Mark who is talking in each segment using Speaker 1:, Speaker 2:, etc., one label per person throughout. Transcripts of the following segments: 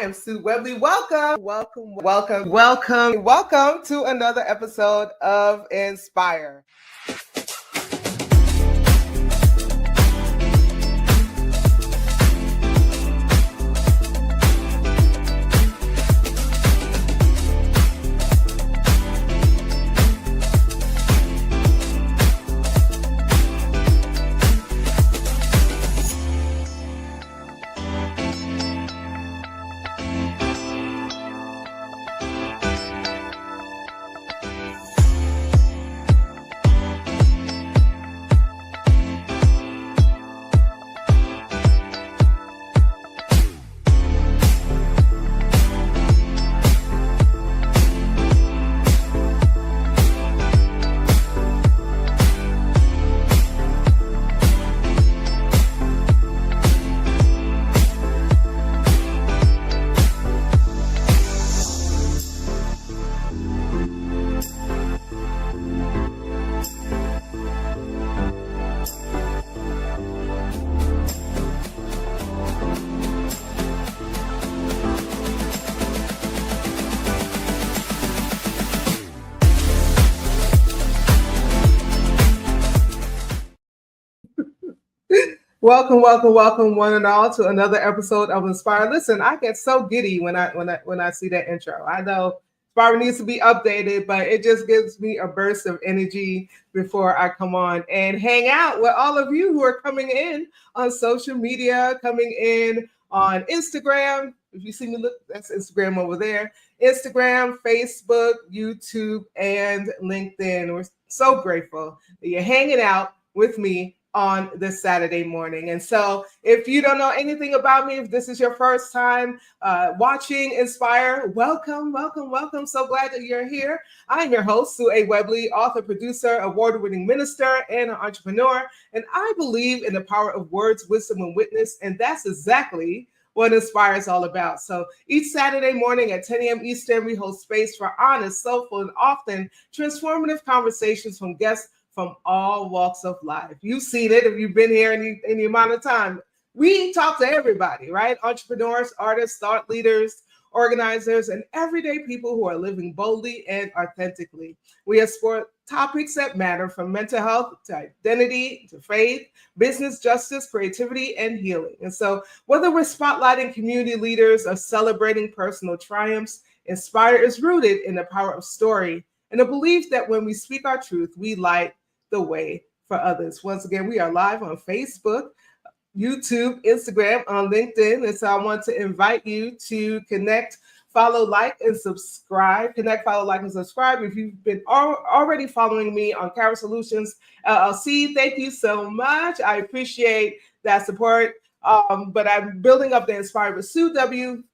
Speaker 1: am Sue Webley. Welcome to another episode of Inspire. Welcome, one and all, to another episode of Inspire. Listen, I get so giddy when I see that intro. I know Inspire needs to be updated, but it just gives me a burst of energy before I come on and hang out with all of you who are coming in on social media, coming in on Instagram. If you see me, look, that's Instagram over there. Instagram, Facebook, YouTube, and LinkedIn. We're so grateful that you're hanging out with me on this Saturday morning. And so if you don't know anything about me, if this is your first time watching Inspire, welcome. So glad that you're here. I'm your host, Sue A. Webley, author, producer, award-winning minister, and an entrepreneur. And I believe in the power of words, wisdom, and witness. And that's exactly what Inspire is all about. So each Saturday morning at 10 a.m. Eastern, we hold space for honest, soulful, and often transformative conversations from guests from all walks of life. You've seen it if you've been here any amount of time. We talk to everybody, right? Entrepreneurs, artists, thought leaders, organizers, and everyday people who are living boldly and authentically. We explore topics that matter, from mental health to identity to faith, business, justice, creativity, and healing. And so whether we're spotlighting community leaders or celebrating personal triumphs, Inspire is rooted in the power of story and the belief that when we speak our truth, we light the way for others. Once again, we are live on Facebook, YouTube, Instagram, on LinkedIn. And so I want to invite you to connect, follow, like, and subscribe. Connect, follow, like, and subscribe. If you've been already following me on Cara Solutions LLC, thank you so much. I appreciate that support. But I'm building up the Inspire with Sue W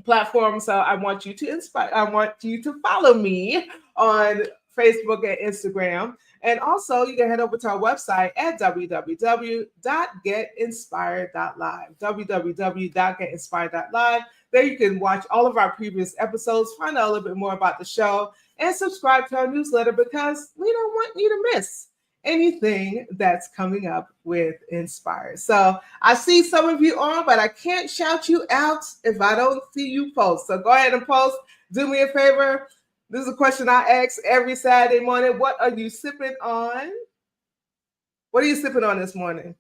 Speaker 1: platform. So I want you to follow me on Facebook and Instagram. And also you can head over to our website at www.getinspired.live, www.getinspired.live. There you can watch all of our previous episodes, find out a little bit more about the show, and subscribe to our newsletter, because we don't want you to miss anything that's coming up with Inspire. So I see some of you on, but I can't shout you out if I don't see you post. So go ahead and post. Do me a favor. This is a question I ask every Saturday morning. What are you sipping on? What are you sipping on this morning?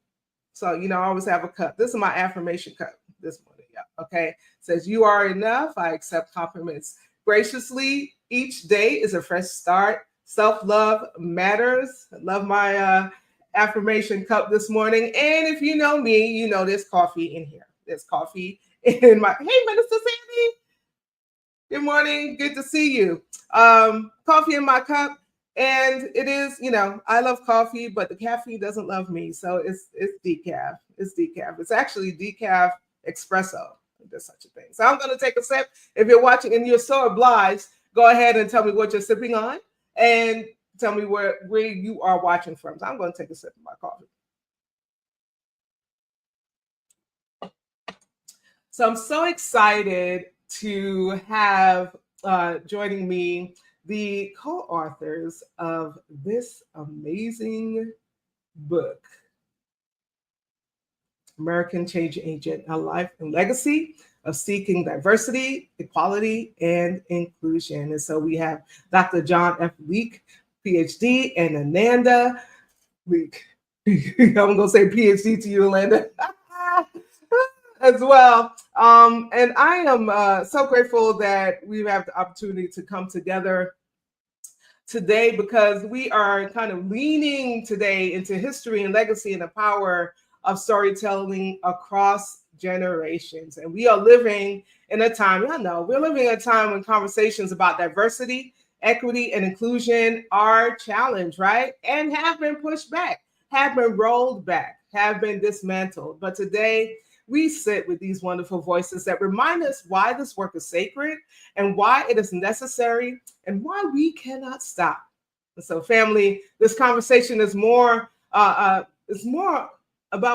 Speaker 1: So, I always have a cup. This is my affirmation cup this morning. Yeah. Okay. It says, you are enough. I accept compliments graciously. Each day is a fresh start. Self-love matters. I love my affirmation cup this morning. And if you know me, you know there's coffee in here. There's coffee in my, hey, Minister Sandy. Good morning. Good to see you. Coffee in my cup. And it is, I love coffee, but the caffeine doesn't love me. So it's decaf. It's decaf. It's actually decaf espresso. If there's such a thing. So I'm going to take a sip. If you're watching and you're so obliged, go ahead and tell me what you're sipping on and tell me where you are watching from. So I'm going to take a sip of my coffee. So I'm so excited to have joining me the co-authors of this amazing book, American Change Agent, A Life and Legacy of seeking diversity, equality, and inclusion. And so we have Dr. John F. Leeke, PhD, and Ananda Leeke. I'm going to say PhD to you, Ananda, as well. And I am so grateful that we have the opportunity to come together today, because we are kind of leaning today into history and legacy and the power of storytelling across generations. And we are living in a time, I know, we're living in a time when conversations about diversity, equity, and inclusion are challenged, right? And have been pushed back, have been rolled back, have been dismantled. But today, we sit with these wonderful voices that remind us why this work is sacred and why it is necessary and why we cannot stop. And so, family, this conversation is more about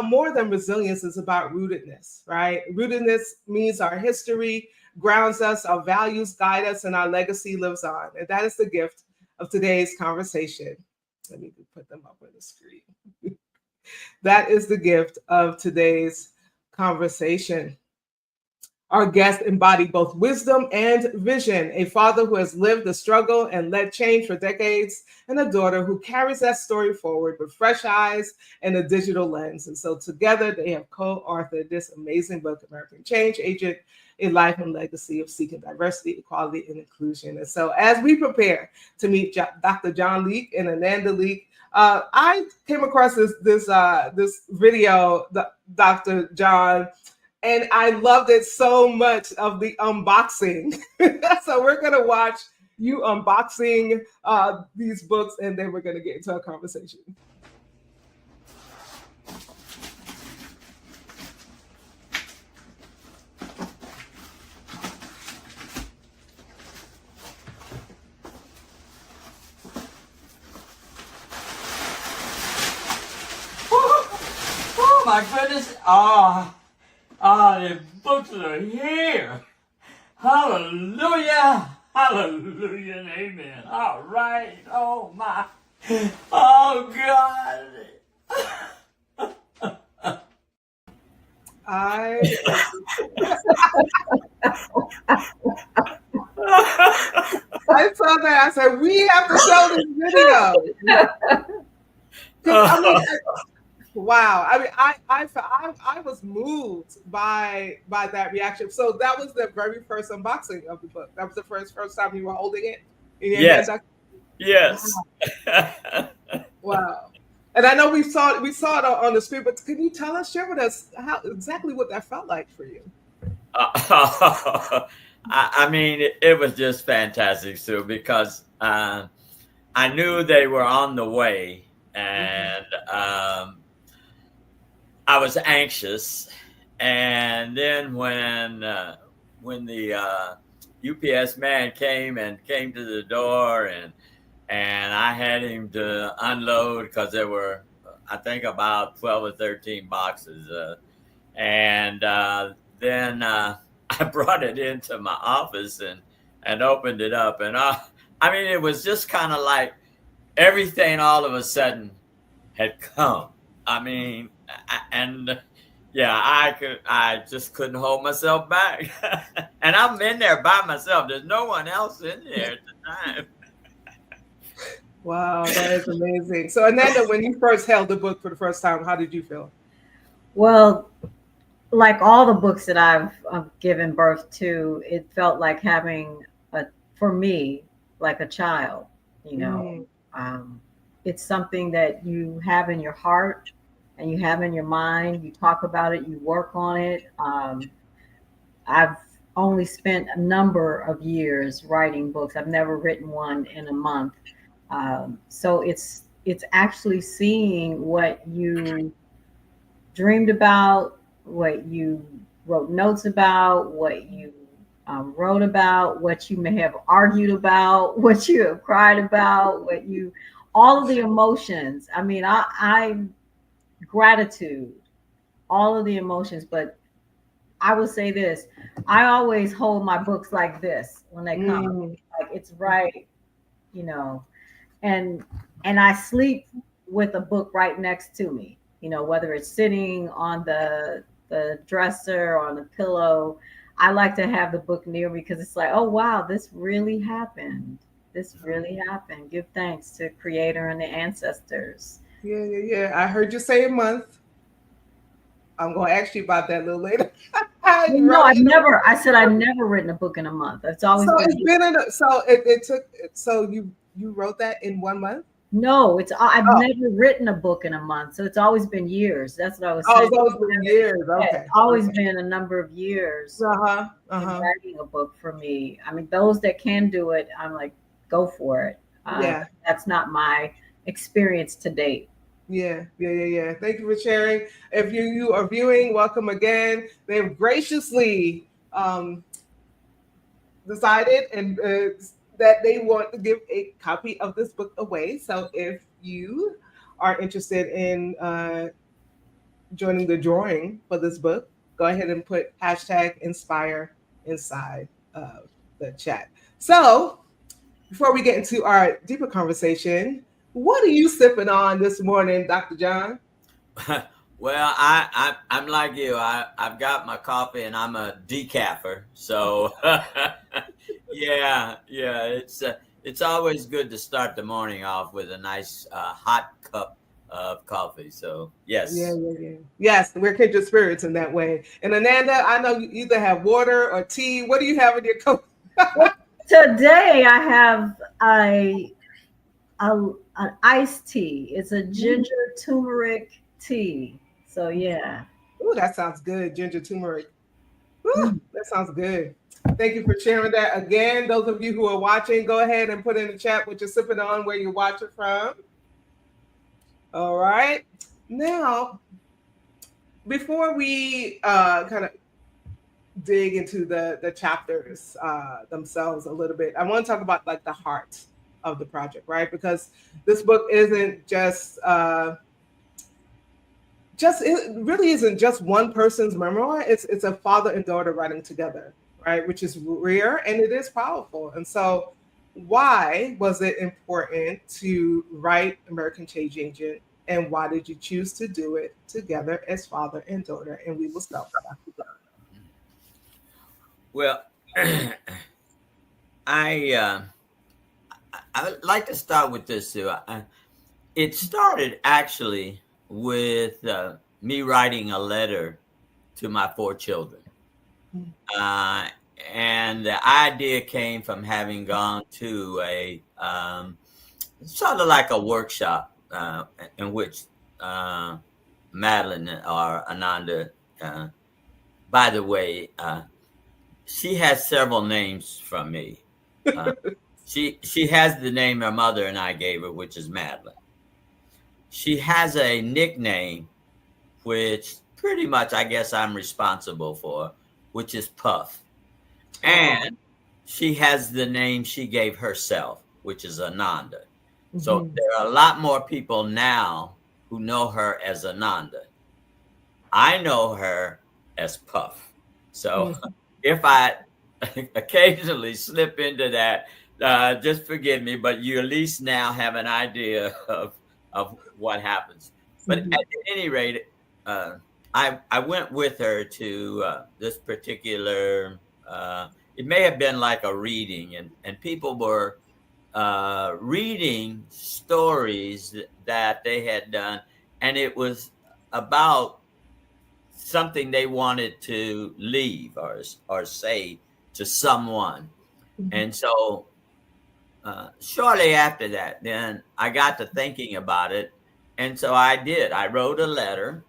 Speaker 1: more than resilience. It's about rootedness, right? Rootedness means our history grounds us, our values guide us, and our legacy lives on. And that is the gift of today's conversation. Let me put them up on the screen. That is the gift of today's conversation. Our guest embodied both wisdom and vision, a father who has lived the struggle and led change for decades, and a daughter who carries that story forward with fresh eyes and a digital lens. And so together they have co-authored this amazing book, American Change Agent, A Life and Legacy of Seeking Diversity, Equality, and Inclusion. And so as we prepare to meet Dr. John Leeke and Ananda Leeke, I came across this video, Dr. John, and I loved it so much of the unboxing. So we're going to watch you unboxing these books, and then we're going to get into our conversation.
Speaker 2: Oh my goodness. The books are here. Hallelujah. Hallelujah and amen. All right. Oh my. Oh God.
Speaker 1: I saw that. I said, we have to show this video. I mean, wow. I mean, I was moved by that reaction. So that was the very first unboxing of the book. That was the first time you were holding it in your hand.
Speaker 2: Yes.
Speaker 1: Wow. And I know we saw it on the screen, but can you share with us exactly what that felt like for you?
Speaker 2: I mean, it was just fantastic, Sue, because I knew they were on the way, and I was anxious. And then when the UPS man came to the door, and I had him to unload, because there were, I think, about 12 or 13 boxes, and then I brought it into my office and opened it up, and I mean, it was just kind of like everything all of a sudden had come. I mean, I just couldn't hold myself back. And I'm in there by myself. There's no one else in there at the time.
Speaker 1: Wow, that is amazing. So, Ananda, when you first held the book for the first time, how did you feel?
Speaker 3: Well, like all the books that I've given birth to, it felt like having for me, like a child, you know. It's something that you have in your heart and you have in your mind. You talk about it, you work on it. I've only spent a number of years writing books. I've never written one in a month. So it's actually seeing what you dreamed about, what you wrote notes about, what you wrote about, what you may have argued about, what you have cried about, all of the emotions. I mean, I gratitude, all of the emotions. But I will say this: I always hold my books like this when they come, like it's right, you know, and I sleep with a book right next to me, you know, whether it's sitting on the dresser or on the pillow. I like to have the book near me because it's like, oh wow, this really happened. This really happened. Give thanks to Creator and the ancestors.
Speaker 1: Yeah. I heard you say a month. I'm gonna ask you about that a little later.
Speaker 3: Well,
Speaker 1: You
Speaker 3: no,
Speaker 1: wrote it
Speaker 3: I've
Speaker 1: in a
Speaker 3: never. I
Speaker 1: month.
Speaker 3: said I've never written a book in a month. It's always
Speaker 1: So
Speaker 3: been.
Speaker 1: it's been in a, so it took so you wrote that in 1 month?
Speaker 3: No, it's I've
Speaker 1: Oh,
Speaker 3: never written a book in a month, so it's always been years. That's what I was
Speaker 1: oh,
Speaker 3: saying.
Speaker 1: it's always been years.
Speaker 3: Yeah, it's
Speaker 1: Okay.
Speaker 3: always
Speaker 1: Okay.
Speaker 3: been a number of years
Speaker 1: Uh-huh.
Speaker 3: in
Speaker 1: Uh-huh.
Speaker 3: writing a book for me. I mean, those that can do it, I'm like, go for it.
Speaker 1: Yeah.
Speaker 3: That's not my experience to date.
Speaker 1: Yeah. Thank you for sharing. If you are viewing, welcome again. They have graciously decided and that they want to give a copy of this book away. So if you are interested in joining the drawing for this book, go ahead and put hashtag inspire inside of the chat. So before we get into our deeper conversation, what are you sipping on this morning, Dr. John?
Speaker 2: Well, I'm like you. I've got my coffee and I'm a decaffer. So yeah. It's always good to start the morning off with a nice hot cup of coffee. So yes.
Speaker 1: Yeah. Yes, we're kindred spirits in that way. And Ananda, I know you either have water or tea. What do you have in your cup?
Speaker 3: Well, today I have a an iced tea. It's a ginger turmeric tea. So yeah.
Speaker 1: Ooh, that sounds good. Ginger turmeric. Ooh,
Speaker 3: Mm.
Speaker 1: that sounds good. Thank you for sharing that. Again, those of you who are watching, go ahead and put in the chat what you're sipping on, where you're watching from. All right. Now, before we kind of dig into the chapters themselves a little bit, I want to talk about like the heart of the project, right? Because this book isn't just it really isn't just one person's memoir. It's a father and daughter writing together, right? Which is rare and it is powerful. And so, why was it important to write American Change Agent, and why did you choose to do it together as father and daughter? And we will start with Dr. John.
Speaker 2: Well, I uh, I would like to start with this too. It started actually with me writing a letter to my four children. Uh, and the idea came from having gone to a sort of like a workshop in which uh, Madeline or Ananda, uh, by the way, she has several names from me. Uh, she has the name her mother and I gave her, which is Madeline. She has a nickname, which pretty much I guess I'm responsible for, which is Puff.
Speaker 1: Oh.
Speaker 2: And she has the name she gave herself, which is Ananda. So
Speaker 1: Mhm.
Speaker 2: there are a lot more people now who know her as Ananda. I know her as Puff. So
Speaker 1: Mhm.
Speaker 2: if I occasionally slip into that, just forgive me, but you at least now have an idea of what happens. But
Speaker 1: Mhm.
Speaker 2: at any rate, uh, I went with her to this particular. It may have been like a reading, and people were reading stories that they had done, and it was about something they wanted to leave or say to someone.
Speaker 1: Mhm.
Speaker 2: And so shortly after that, then I got to thinking about it. And so I did. I wrote a letter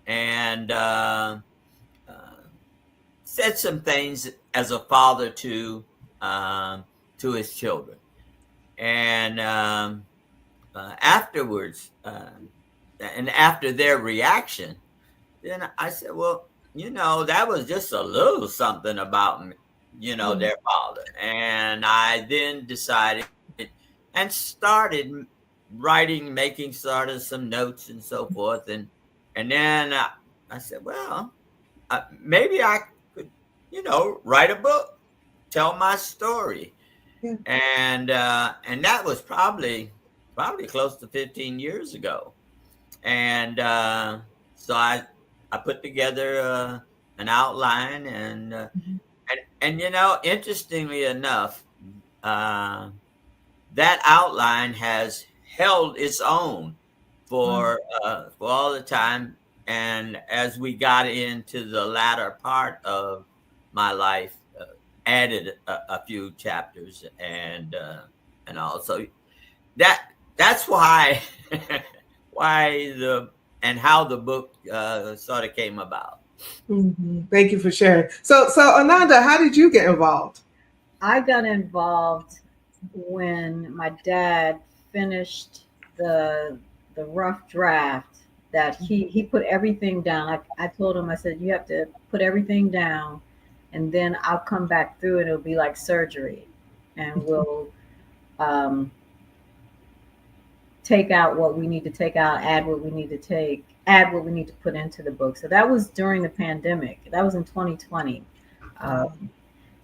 Speaker 2: and uh, said some things as a father to his children. And afterwards, and after their reaction, then I said, well, that was just a little something about me,
Speaker 1: Mhm.
Speaker 2: their father. And I then decided and started writing, making sort of some notes and so forth. And then I said, well, maybe I could, write a book, tell my story.
Speaker 1: Yeah.
Speaker 2: And that was probably close to 15 years ago. And so I put together an outline, and and interestingly enough, uh, that outline has held its own for all the time. And as we got into the latter part of my life, added a few chapters and also that that's why why the and how the book sort of came about.
Speaker 1: Thank you for sharing. So Ananda, how did you get involved?
Speaker 3: I got involved when my dad finished the the rough draft that he put everything down. I told him, I said, you have to put everything down and then I'll come back through and it'll be like surgery and we'll um, take out what we need to take out, add what we need to put into the book. So that was during the pandemic. That was in 2020. Um,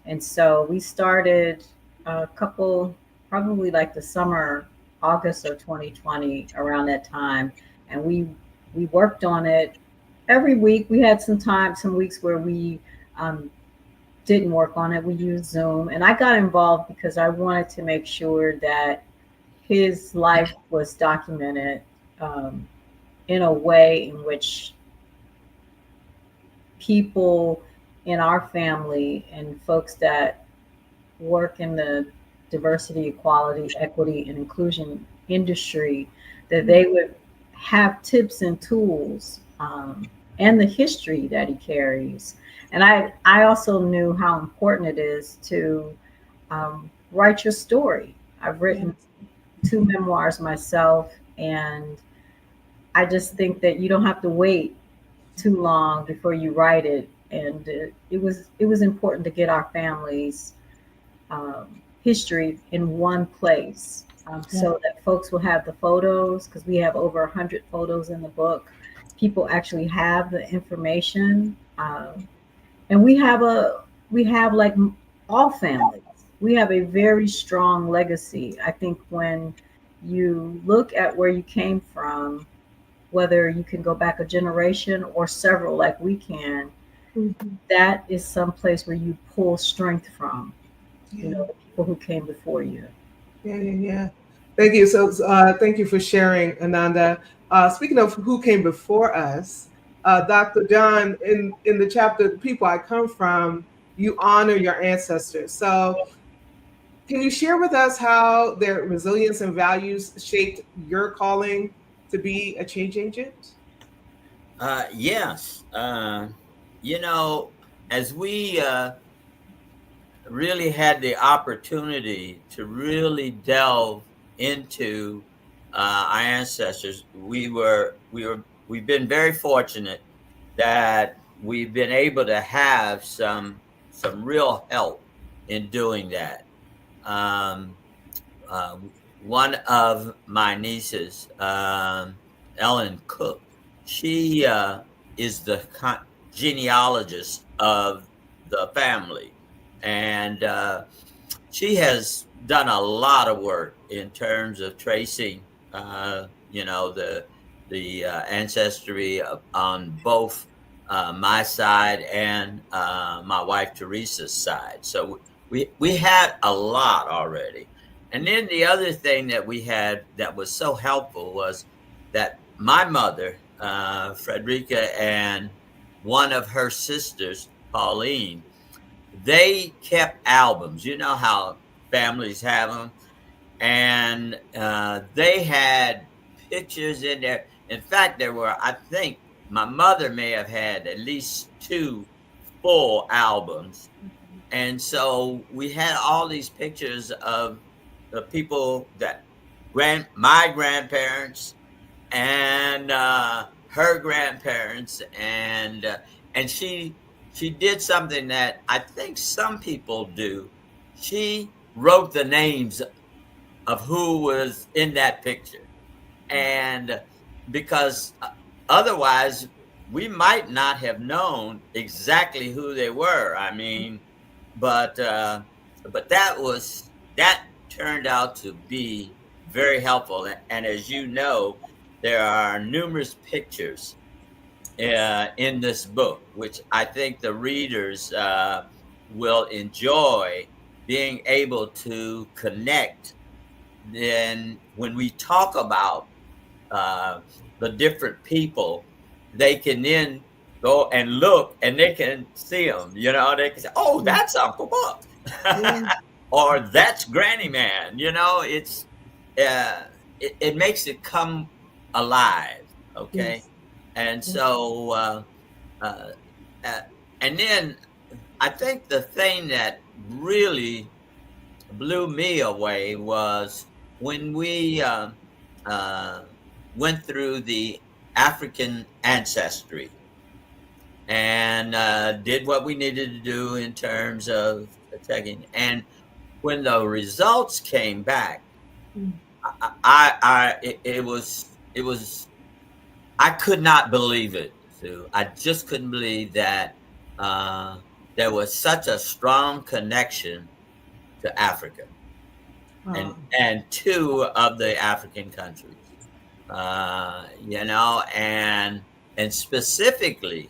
Speaker 3: and so we started a couple, probably like the summer, August of 2020, around that time. And we worked on it every week. We had some weeks where we um, didn't work on it. We used Zoom. And I got involved because I wanted to make sure that his life was documented um, in a way in which people in our family and folks that work in the diversity, equality, equity, and inclusion industry, that they would have tips and tools and the history that he carries. And I also knew how important it is to write your story. I've written 2 memoirs myself, and I just think that you don't have to wait too long before you write it. And it was important to get our families history in one place so that folks will have the photos because we have over 100 photos in the book. People actually have the information, and we have like all families. We have a very strong legacy. I think when you look at where you came from, whether you can go back a generation or several, like we can, that is some place where you pull strength from. The people who came before you.
Speaker 1: Yeah. Thank you. So, thank you for sharing, Ananda. Speaking of who came before us, Dr. John, in the chapter "The People I Come From," you honor your ancestors. So, can you share with us how their resilience and values shaped your calling to be a change agent?
Speaker 2: Yes. You know, as we really had the opportunity to really delve into our ancestors, we've been very fortunate that we've been able to have some real help in doing that. Um, uh, One of my nieces, Ellen Cook, she is the genealogist of the family, and she has done a lot of work in terms of tracing, the ancestry on both my side and my wife Teresa's side. So we had a lot already. And then the other thing that we had that was so helpful was that my mother, Frederica, and one of her sisters, Pauline, they kept albums. You know how families have them, and they had pictures in there. In fact, there were, I think, my mother may have had at least two full albums, and so we had all these pictures of the people that my grandparents and her grandparents, and she did something that I think some people do. She wrote the names of who was in that picture, and because otherwise we might not have known exactly who they were. I mean, but that turned out to be very helpful. And as you know, there are numerous pictures in this book, which I think the readers will enjoy being able to connect. Then when we talk about uh, the different people, they can then go and look and they can see them. They can say, "Oh, that's Uncle Buck,"
Speaker 1: Yeah.
Speaker 2: or "That's Granny Man." Uh, it makes it come alive. Okay,
Speaker 1: Yes.
Speaker 2: and
Speaker 1: Yes.
Speaker 2: so uh, uh, and then I think the thing that really blew me away was when we uh, went through the African ancestry and did what we needed to do in terms of checking. And when the results came back,
Speaker 1: Mm.
Speaker 2: it was I could not believe it, Sue. I just couldn't believe that uh, there was such a strong connection to Africa
Speaker 1: Oh.
Speaker 2: and two of the African countries, and specifically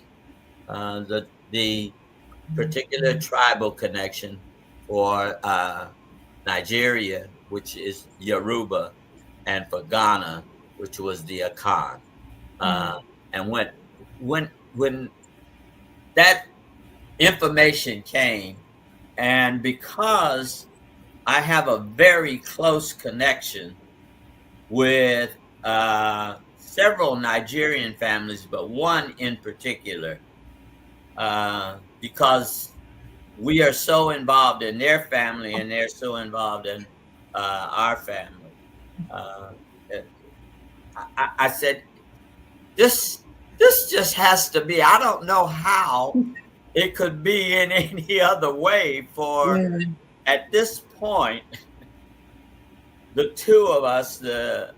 Speaker 2: the particular tribal connection for Nigeria, which is Yoruba, and for Ghana, which was the Akan.
Speaker 1: Mm.
Speaker 2: Uh, and when that information came, and because I have a very close connection with several Nigerian families, but one in particular, because we are so involved in their family and they're so involved in our family. Uh, I said, this this just has to be. I don't know how it could be in any other way. For
Speaker 1: Yeah.
Speaker 2: at this point, the two of us, the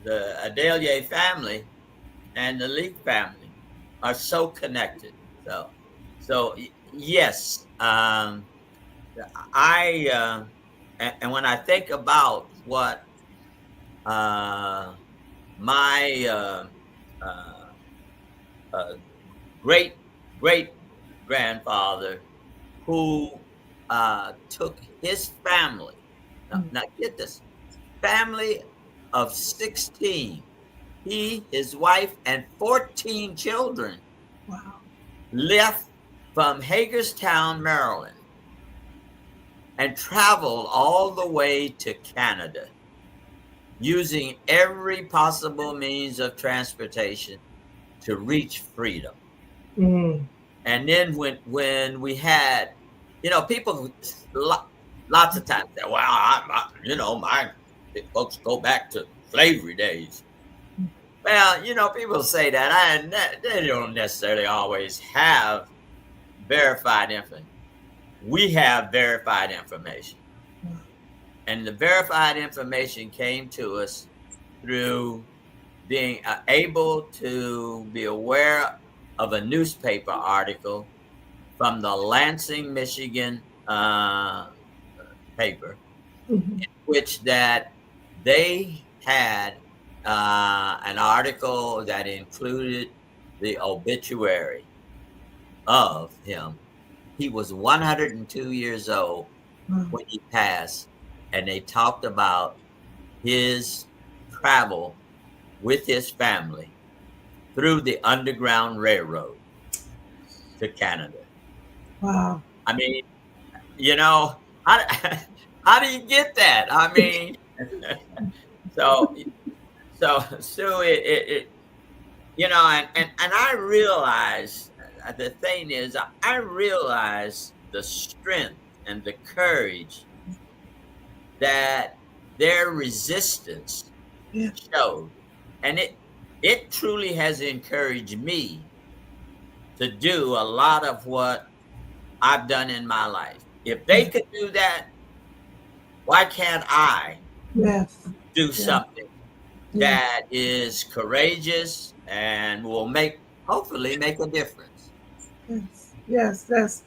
Speaker 2: Adelie family and the Leeke family, are so connected. So yes, I and when I think about what uh, my uh, uh, great great grandfather, who took his family,
Speaker 1: Mm.
Speaker 2: now get this, family of 16, he, his wife, and 14 children,
Speaker 1: Wow.
Speaker 2: left from Hagerstown, Maryland, and traveled all the way to Canada using every possible means of transportation to reach freedom.
Speaker 1: Mm.
Speaker 2: And then when we had, people lots of times say, "Well, my folks go back to slavery days." Well, people say that, and they don't necessarily always have verified information. We have verified information, and the verified information came to us through being able to be aware of a newspaper article from the Lansing, Michigan paper,
Speaker 1: Mhm.
Speaker 2: which that they had an article that included the obituary of him. He was 102 years old
Speaker 1: Wow.
Speaker 2: when he passed, and they talked about his travel with his family through the Underground Railroad to Canada.
Speaker 1: Wow.
Speaker 2: I mean, you know, how, how do you get that? I mean, so so and I realize the thing is, I realize the strength and the courage that their resistance
Speaker 1: Yeah.
Speaker 2: showed, and it truly has encouraged me to do a lot of what I've done in my life. If they could do that, why can't I
Speaker 1: Yes.
Speaker 2: do
Speaker 1: Yeah.
Speaker 2: something
Speaker 1: Yeah.
Speaker 2: that is courageous and will hopefully make a difference?
Speaker 1: Yes. Yes. Yes.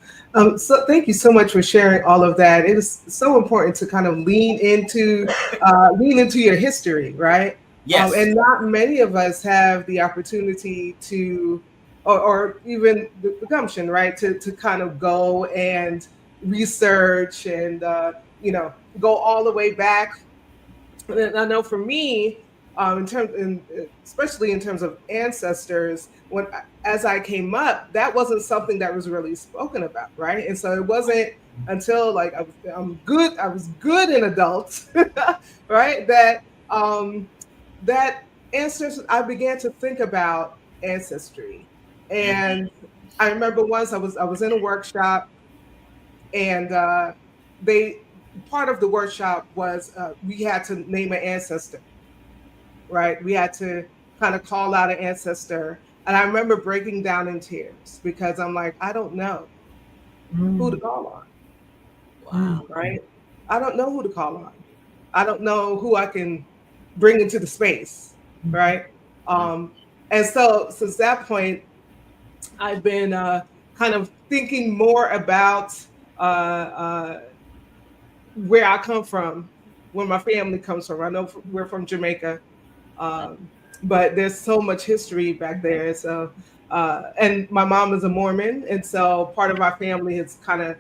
Speaker 1: So thank you so much for sharing all of that. It is so important to kind of lean into your history, right?
Speaker 2: Yes.
Speaker 1: And not many of us have the opportunity to or even the gumption, right, to kind of go and research and go all the way back. And I know for me, especially in terms of ancestors, when as I came up, that wasn't something that was really spoken about, right? And so it wasn't until like I was good in adults, right? Um, that ancestors, I began to think about ancestry,
Speaker 2: Mhm.
Speaker 1: and I remember once I was in a workshop, and they part of the workshop was we had to name an ancestor, right? We had to kind of call out an ancestor, and I remember breaking down in tears because I'm like, I don't know who to
Speaker 3: Mm,
Speaker 1: call on,
Speaker 3: mm,
Speaker 2: Wow.
Speaker 1: right? I don't know who to call on. I don't know who I can bring into the space,
Speaker 3: mhm,
Speaker 1: right? Um, and so since that point, I've been kind of thinking more about where I come from, where my family comes from. I know we're from Jamaica, um, but there's so much history back there. So, and my mom is a Mormon, and so part of our family has kind of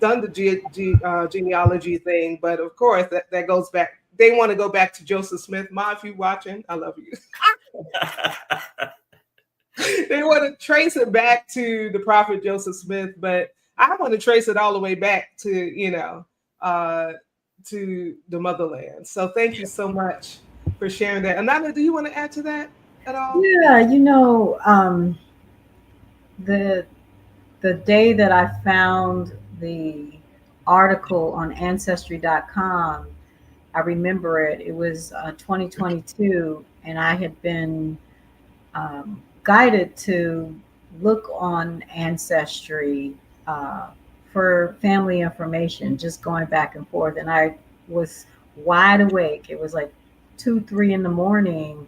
Speaker 1: done the genealogy thing. But of course, that goes back. They want to go back to Joseph Smith. Ma, if you watching, I love you. They want to trace it back to the prophet Joseph Smith, but I want to trace it all the way back to uh, to the motherland. So thank you so much for sharing that. Ananda, do you want to add to that at all?
Speaker 3: yeah, the the day that I found the article on ancestry.com, I remember it. It was 2022, and I had been guided to look on Ancestry uh, for family information, just going back and forth. And I was wide awake. It was like 2, 3 in the morning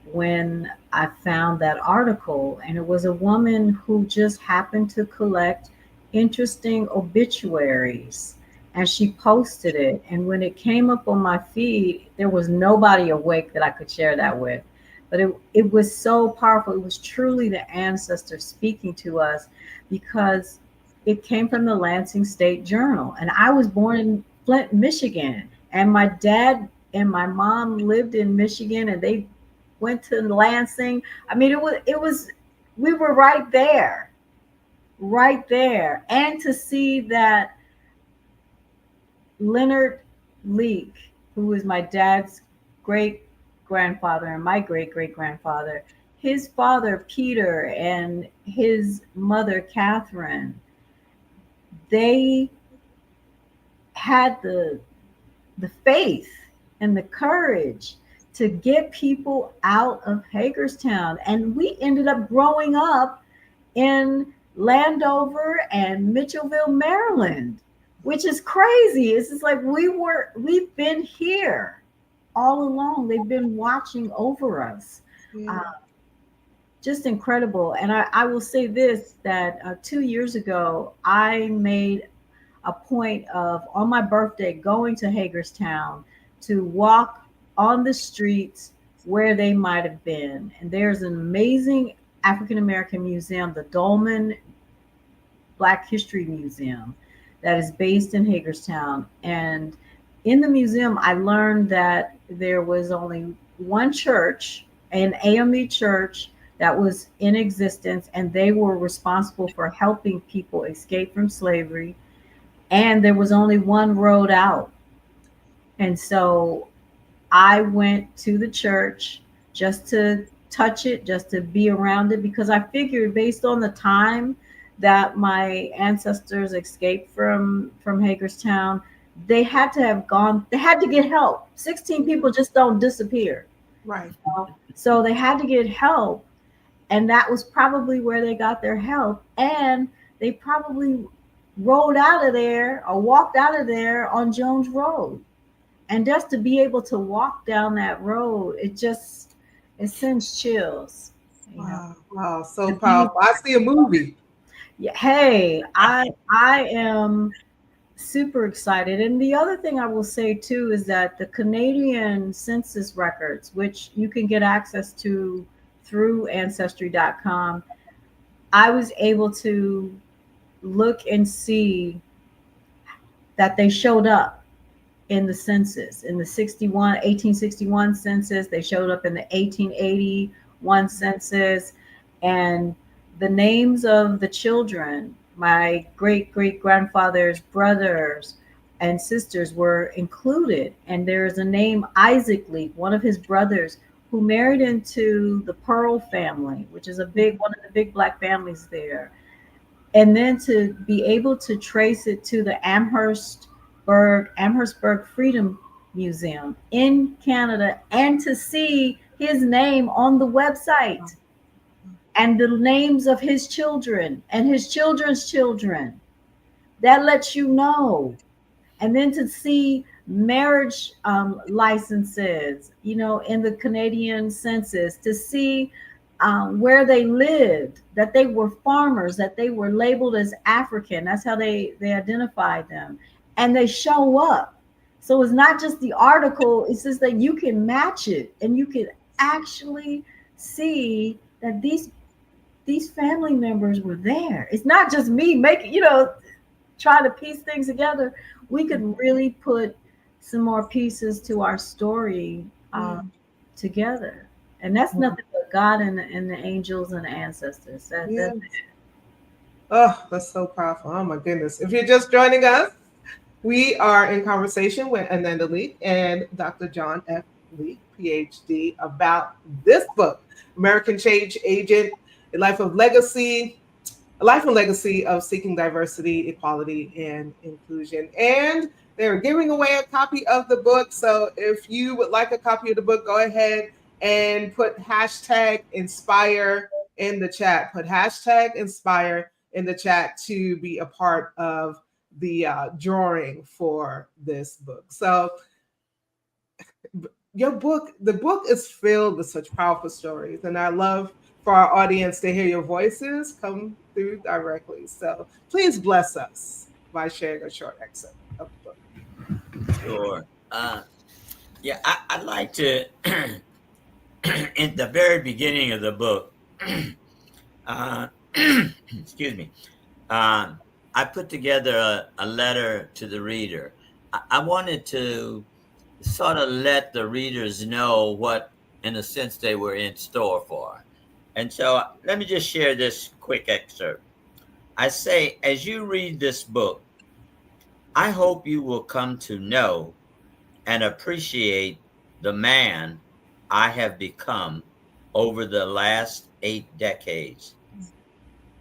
Speaker 3: when I found that article. And it was a woman who just happened to collect interesting obituaries. And she posted it. And when it came up on my feed, there was nobody awake that I could share that with, but it was so powerful. It was truly the ancestors speaking to us because it came from the Lansing State Journal. And I was born in Flint, Michigan. And my dad and my mom lived in Michigan and they went to Lansing. I mean, we were right there, right there. And to see that Leonard Leeke, who was my dad's great grandfather and my great great grandfather, his father Peter and his mother Catherine, they had the faith and the courage to get people out of Hagerstown. And we ended up growing up in Landover and Mitchellville, Maryland, which is crazy. It's just like we've been here all along. They've been watching over us. Uh,
Speaker 1: Yeah.
Speaker 3: just incredible. And I will say this, that 2 years ago, I made a point of, on my birthday, going to Hagerstown to walk on the streets where they might have been. And there's an amazing African American museum, the Dolman Black History Museum, that is based in Hagerstown. And in the museum, I learned that there was only one church, an AME church, that was in existence, and they were responsible for helping people escape from slavery. And there was only one road out. And so I went to the church just to touch it, just to be around it, because I figured, based on the time that my ancestors escaped from Hagerstown, they had to have gone. They had to get help. 16 people just don't disappear.
Speaker 1: Right.
Speaker 3: So they had to get help, and that was probably where they got their help. And they probably rode out of there or walked out of there on Jones Road. And just to be able to walk down that road, it sends chills, you know.
Speaker 1: Wow. Wow. So
Speaker 3: To be,
Speaker 1: powerful. I see a movie.
Speaker 3: yeah, hey, I am super excited. And the other thing I will say too is that the Canadian census records, which you can get access to through ancestry.com, I was able to look and see that they showed up in the census, in the 1861 census. They showed up in the 1881 census. And the names of the children, my great great grandfather's brothers and sisters, were included. And there is a name, Isaac Leeke, one of his brothers, who married into the Pearl family, which is one of the big black families there. And then to be able to trace it to the Amherstburg Freedom Museum in Canada, and to see his name on the website and the names of his children and his children's children, that lets you know. And then to see marriage licenses, in the Canadian census, to see where they lived, that they were farmers, that they were labeled as African. That's how they identified them. And they show up. So it's not just the article, it's just that you can match it and you can actually see that these family members were there. It's not just me making, trying to piece things together. We could really put some more pieces to our story together. And that's nothing but God and the angels and the ancestors. That's it.
Speaker 1: Oh, that's so powerful. Oh my goodness. If you're just joining us, we are in conversation with Ananda Leeke and Dr. John F. Leeke, PhD, about this book, American Change Agent, A Life and Legacy of Seeking Diversity, Equality, and Inclusion. And they're giving away a copy of the book. So if you would like a copy of the book, go ahead and put hashtag inspire in the chat. Put hashtag inspire in the chat to be a part of the drawing for this book. So the book is filled with such powerful stories, and I love for our audience to hear your voices come through directly. So please bless us by sharing a short excerpt of the book.
Speaker 2: Sure. Yeah, I'd like to, in the very beginning of the book, excuse me, I put together a letter to the reader. I wanted to sort of let the readers know what, in a sense, they were in store for. And so let me just share this quick excerpt. I say, as you read this book, I hope you will come to know and appreciate the man I have become over the last 8 decades.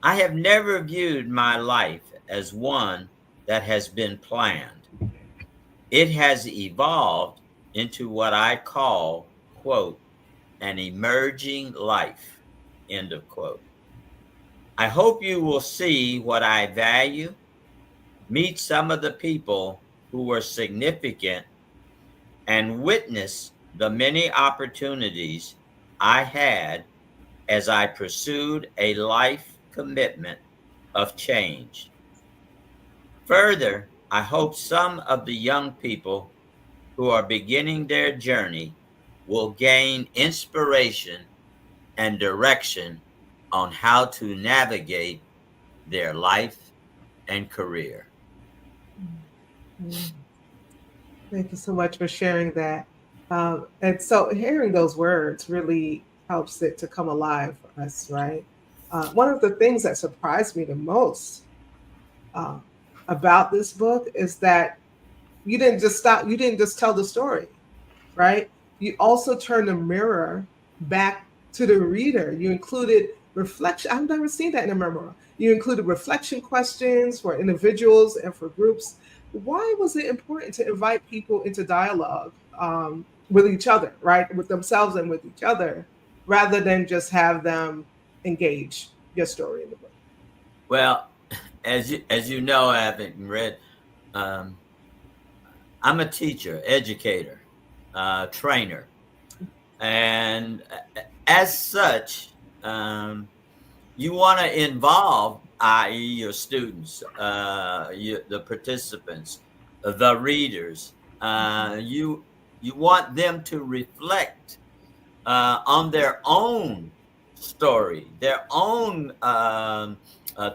Speaker 2: I have never viewed my life as one that has been planned. It has evolved into what I call, quote, an emerging life, end of quote. I hope you will see what I value, meet some of the people who were significant, and witness the many opportunities I had as I pursued a life commitment of change. Further, I hope some of the young people who are beginning their journey will gain inspiration and direction on how to navigate their life and career.
Speaker 1: Thank you so much for sharing that. And so hearing those words really helps it to come alive for us, right? One of the things that surprised me the most uh, about this book is that you didn't just tell the story, right? You also turned the mirror back to the reader. You included reflection. I've never seen that in a memoir. You included reflection questions for individuals and for groups. Why was it important to invite people into dialogue with each other, right? With themselves and with each other, rather than just have them engage your story in the book?
Speaker 2: Well, as you know, having read, I'm a teacher, educator, trainer, and as such, you want to involve, i.e., your students, the participants, the readers. You want them to reflect on their own story, their own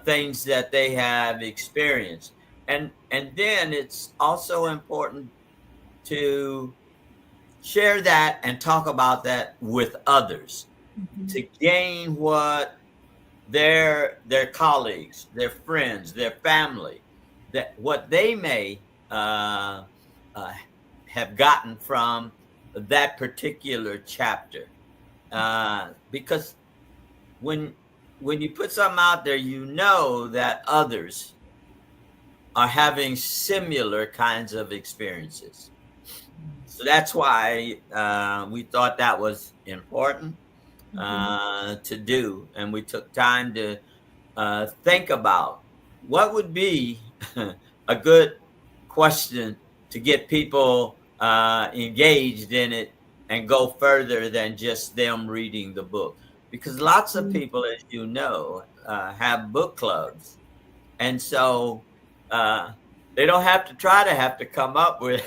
Speaker 2: things that they have experienced, and then it's also important to share that and talk about that with others
Speaker 1: Mhm.
Speaker 2: to gain what their colleagues, their friends, their family, that what they may uh, have gotten from that particular chapter. Because when when you put something out there, you know that others are having similar kinds of experiences. So that's why we thought that was important
Speaker 1: Mhm.
Speaker 2: to do, and we took time to think about what would be a good question to get people engaged in it and go further than just them reading the book. Because lots of
Speaker 1: Mhm.
Speaker 2: people, as you know, have book clubs. And so uh, they don't have to try to have to come up with,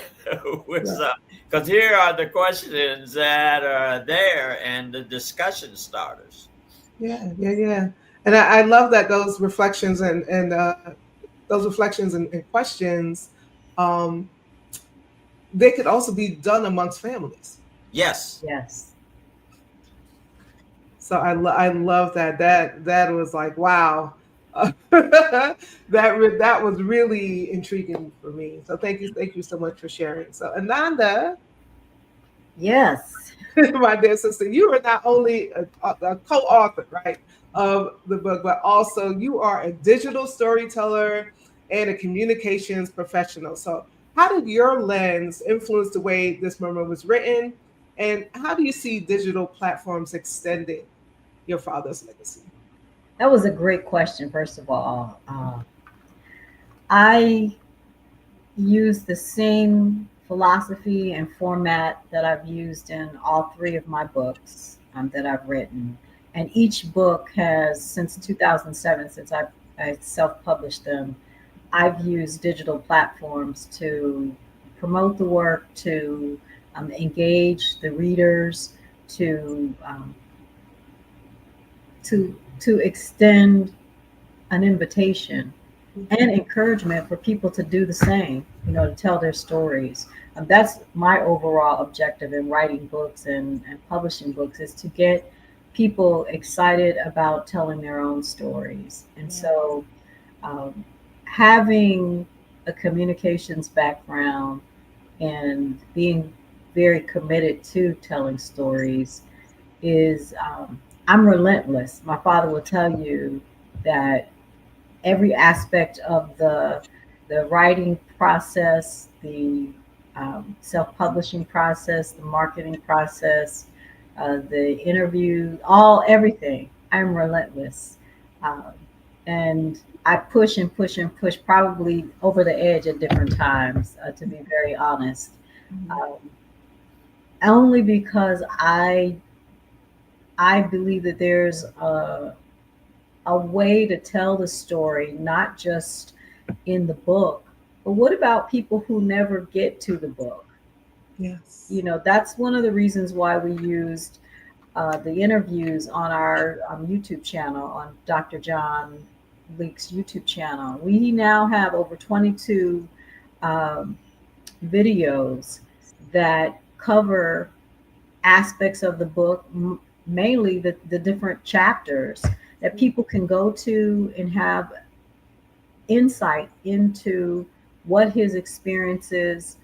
Speaker 2: with
Speaker 1: Yeah,
Speaker 2: some, because here are the questions that are there and the discussion starters.
Speaker 1: yeah, yeah, yeah. And I love that those reflections and those reflections and questions, um, they could also be done amongst families.
Speaker 2: Yes.
Speaker 3: Yes.
Speaker 1: So I love that. That was like wow. That was really intriguing for me. So thank you so much for sharing. So Ananda,
Speaker 3: Yes.
Speaker 1: my dear sister, you are not only a co-author, right, of the book, but also you are a digital storyteller and a communications professional. So how did your lens influence the way this memoir was written, and how do you see digital platforms extending your father's legacy?
Speaker 3: That was a great question, first of all. I use the same philosophy and format that I've used in all three of my books that I've written. And each book has, since 2007, since I self published them, I've used digital platforms to promote the work, to engage the readers, to to extend an invitation and
Speaker 1: Mhm.
Speaker 3: encouragement for people to do the same, to tell their stories. That's my overall objective in writing books and publishing books, is to get people excited about telling their own stories. And
Speaker 1: Yeah.
Speaker 3: so having a communications background and being very committed to telling stories is, I'm relentless. My father will tell you that every aspect of the writing process, the self-publishing process, the marketing process, the interview, everything. I'm relentless, um, and I push and push and push, probably over the edge at different times. To be very honest,
Speaker 1: Mhm.
Speaker 3: um, only because I believe that there's a way to tell the story, not just in the book, but what about people who never get to the book?
Speaker 1: Yes.
Speaker 3: That's one of the reasons why we used the interviews on our YouTube channel, on Dr. John Leake's YouTube channel. We now have over 22 um, videos that cover aspects of the book, mainly the different chapters that people can go to and have insight into what his experiences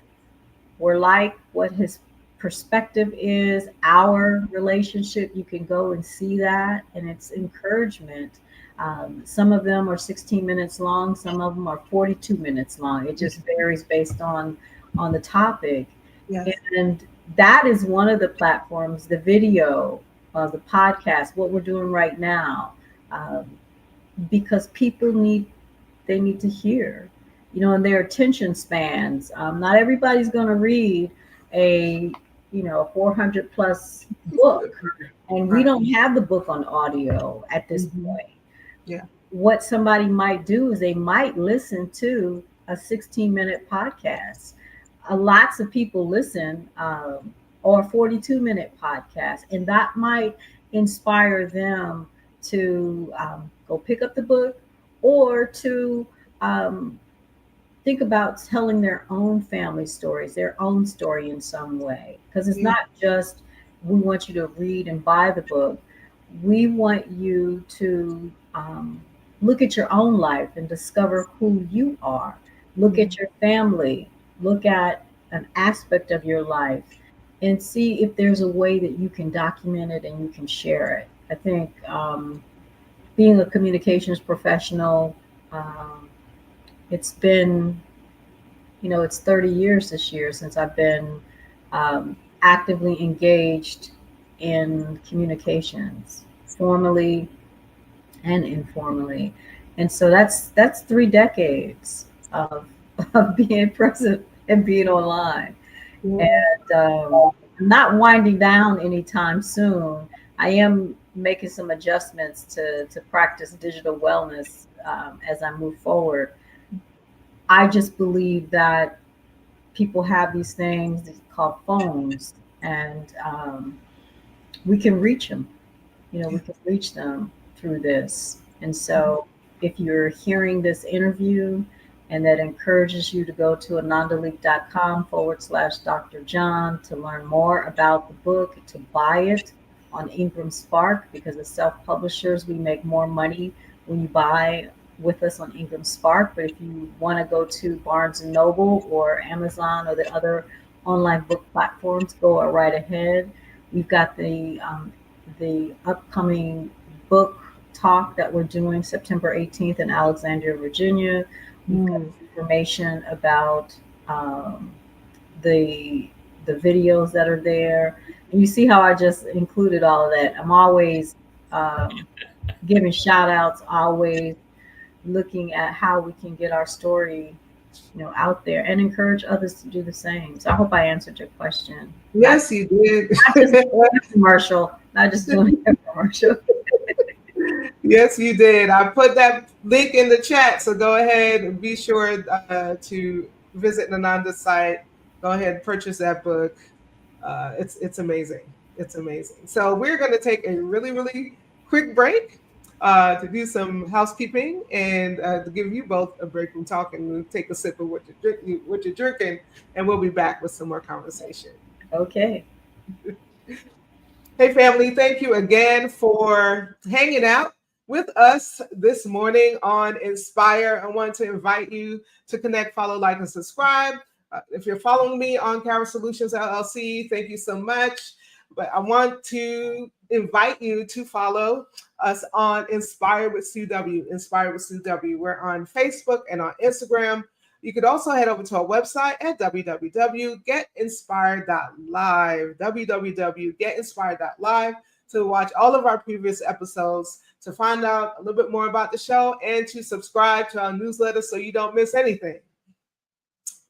Speaker 3: were like, what his perspective is, our relationship. You can go and see that, and it's encouragement. Some of them are 16 minutes long, some of them are 42 minutes long. It just varies based on the topic.
Speaker 1: Yes.
Speaker 3: And that is one of the platforms, the video, the podcast, what we're doing right now, um, because people need to hear, and their attention spans. Not everybody's going to read a 400 plus book, and we
Speaker 1: Right.
Speaker 3: don't have the book on audio at this
Speaker 1: Hmm.
Speaker 3: point.
Speaker 1: Yeah.
Speaker 3: What somebody might do is they might listen to a 16-minute podcast. Lots of people listen, or a 42-minute podcast, and that might inspire them to go pick up the book, or to um, think about telling their own family stories, their own story in some way. Because it's
Speaker 1: Yeah.
Speaker 3: not just we want you to read and buy the book, we want you to look at your own life and discover who you are. Look
Speaker 1: Mhm.
Speaker 3: at your family, look at an aspect of your life, and see if there's a way that you can document it and you can share it. I think being a communications professional, um, it's been, it's 30 years this year since I've been actively engaged in communications, formally and informally. And so that's 3 decades of being present and being online.
Speaker 1: Yeah.
Speaker 3: And I'm not winding down anytime soon. I am making some adjustments to practice digital wellness as I move forward. I just believe that people have these things called phones, and we can reach them. We can reach them through this. And so, if you're hearing this interview and that encourages you to go to anandaleek.com/Dr. John to learn more about the book, to buy it on Ingram Spark, because as self publishers, we make more money when you buy with us on Ingram Spark. But if you want to go to Barnes and Noble or Amazon or the other online book platforms, go right ahead. We've got the upcoming book talk that we're doing September 18th in Alexandria, Virginia. We've got
Speaker 1: Mm.
Speaker 3: information about um, the the videos that are there. And you see how I just included all of that. I'm always um, giving shout outs, always looking at how we can get our story, out there, and encourage others to do the same. So I hope I answered your question. Not
Speaker 1: Yes, you did.
Speaker 3: not just doing a commercial, not just doing a commercial.
Speaker 1: Yes, you did. I put that link in the chat, so go ahead and be sure to visit Nananda's site. Go ahead and purchase that book. It's amazing. It's amazing. So we're going to take a really quick break to do some housekeeping and to give you both a break from talking and take a sip of what you're drinking, and we'll be back with some more conversation.
Speaker 3: Okay.
Speaker 1: Hey, family, thank you again for hanging out with us this morning on Inspire. I want to invite you to connect, follow, like, and subscribe. If you're following me on Cara Solutions LLC, thank you so much. But I want to invite you to follow us on Inspire with Sue W. Inspire with Sue W. We're on Facebook and on Instagram. You could also head over to our website at www.getinspired.live, www.getinspired.live, to watch all of our previous episodes, to find out a little bit more about the show, and to subscribe to our newsletter so you don't miss anything.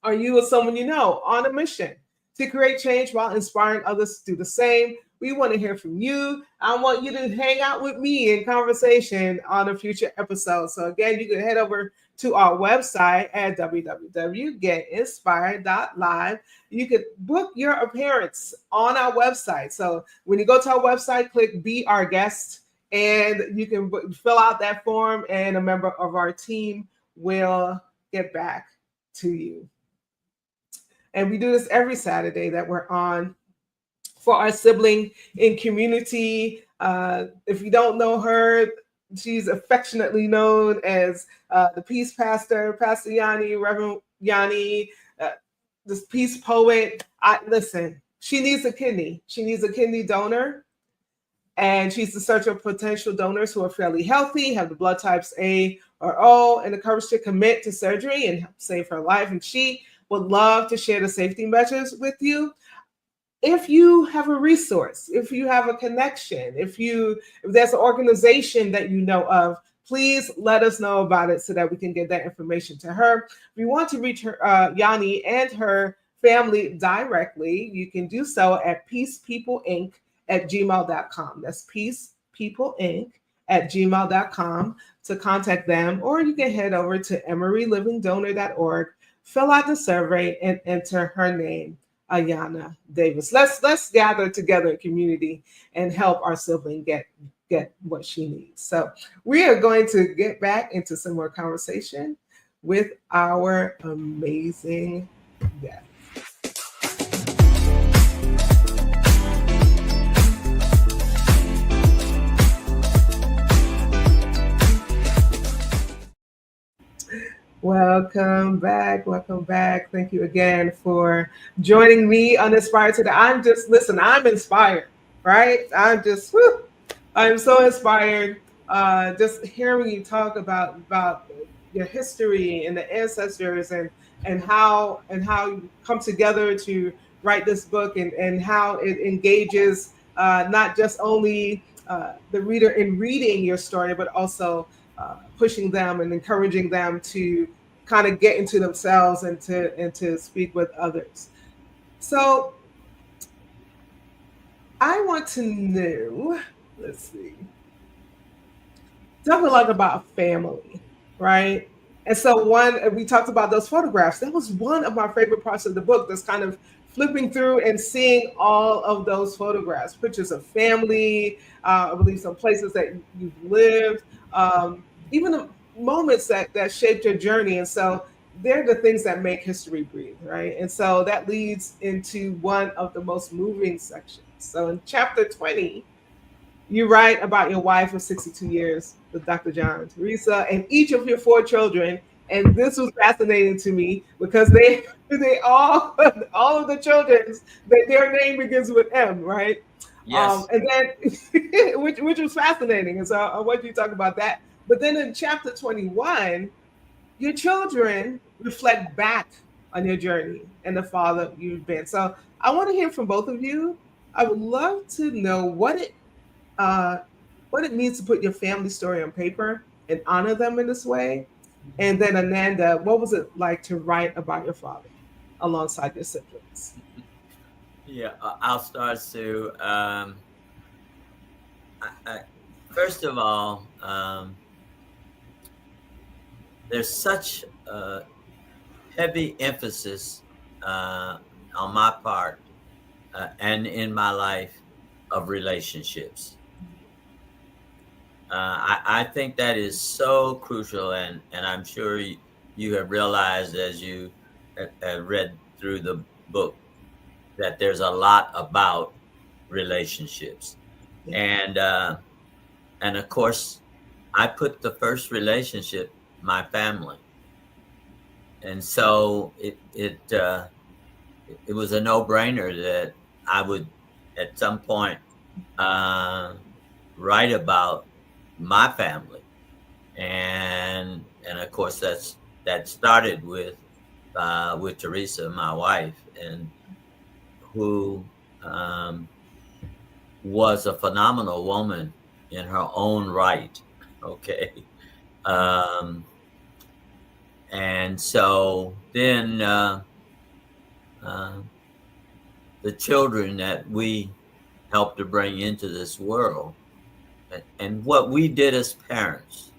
Speaker 1: Are you or someone you know on a mission to create change while inspiring others to do the same? We want to hear from you. I want you to hang out with me in conversation on a future episode. So again, you can head over to our website at www.getinspired.live. You could book your appearance on our website. So when you go to our website, click Be Our Guest, and you can fill out that form, and a member of our team will get back to you. And we do this every Saturday that we're on for our sibling in community. If you don't know her, she's affectionately known as the Peace Pastor, Pastor Yanni, Reverend Yanni, this peace poet. Listen, she needs a kidney. She needs a kidney donor. And she's the search of potential donors who are fairly healthy, have the blood types A or O, and the courage to commit to surgery and save her life. And she would love to share the safety measures with you. If you have a resource, if you have a connection, if there's an organization that you know of, please let us know about it so that we can get that information to her. If you want to reach her, Yanni and her family directly, you can do so at peacepeopleinc@gmail.com. That's peacepeopleinc@gmail.com to contact them, or you can head over to emerylivingdonor.org, fill out the survey, and enter her name. Ayana Davis. Let's gather together in community and help our sibling get what she needs. So we are going to get back into some more conversation with our amazing guest. Welcome back. Welcome back. Thank you again for joining me on Inspired today. Listen, I'm inspired, right? I'm so inspired. Just hearing you talk about your history and the ancestors and how you come together to write this book and how it engages not just only the reader in reading your story, but also pushing them and encouraging them to kind of get into themselves and to speak with others. So I want to know, let's see, talk a lot about family, right? And so we talked about those photographs. That was one of my favorite parts of the book. That's kind of flipping through and seeing all of those photographs, pictures of family, I believe some places that you've lived, even the moments that shaped your journey. And so they're the things that make history breathe, right? And so that leads into one of the most moving sections. So in chapter 20, you write about your wife of 62 years with Dr. John, Teresa, and each of your four children. And this was fascinating to me because they all of the children's their name begins with M, right?
Speaker 2: Yes.
Speaker 1: And then which was fascinating. And so I want you to talk about that. But then in chapter 21, your children reflect back on your journey and the father you've been. So I want to hear from both of you. I would love to know uh, what it means to put your family story on paper and honor them in this way. And then Ananda, what was it like to write about your father alongside your siblings?
Speaker 2: Yeah, I'll start, Sue. I, first of all, there's such a heavy emphasis on my part and in my life of relationships. I think that is so crucial, and I'm sure you have realized as you read through the book that there's a lot about relationships,
Speaker 1: Yeah.
Speaker 2: and of course, I put the first relationship my family, and so it was a no brainer that I would at some point uh, write about my family, and of course that started with Teresa, my wife, and who um, was a phenomenal woman in her own right. Okay, um, and so then uh, the children that we helped to bring into this world, and what we did as parents,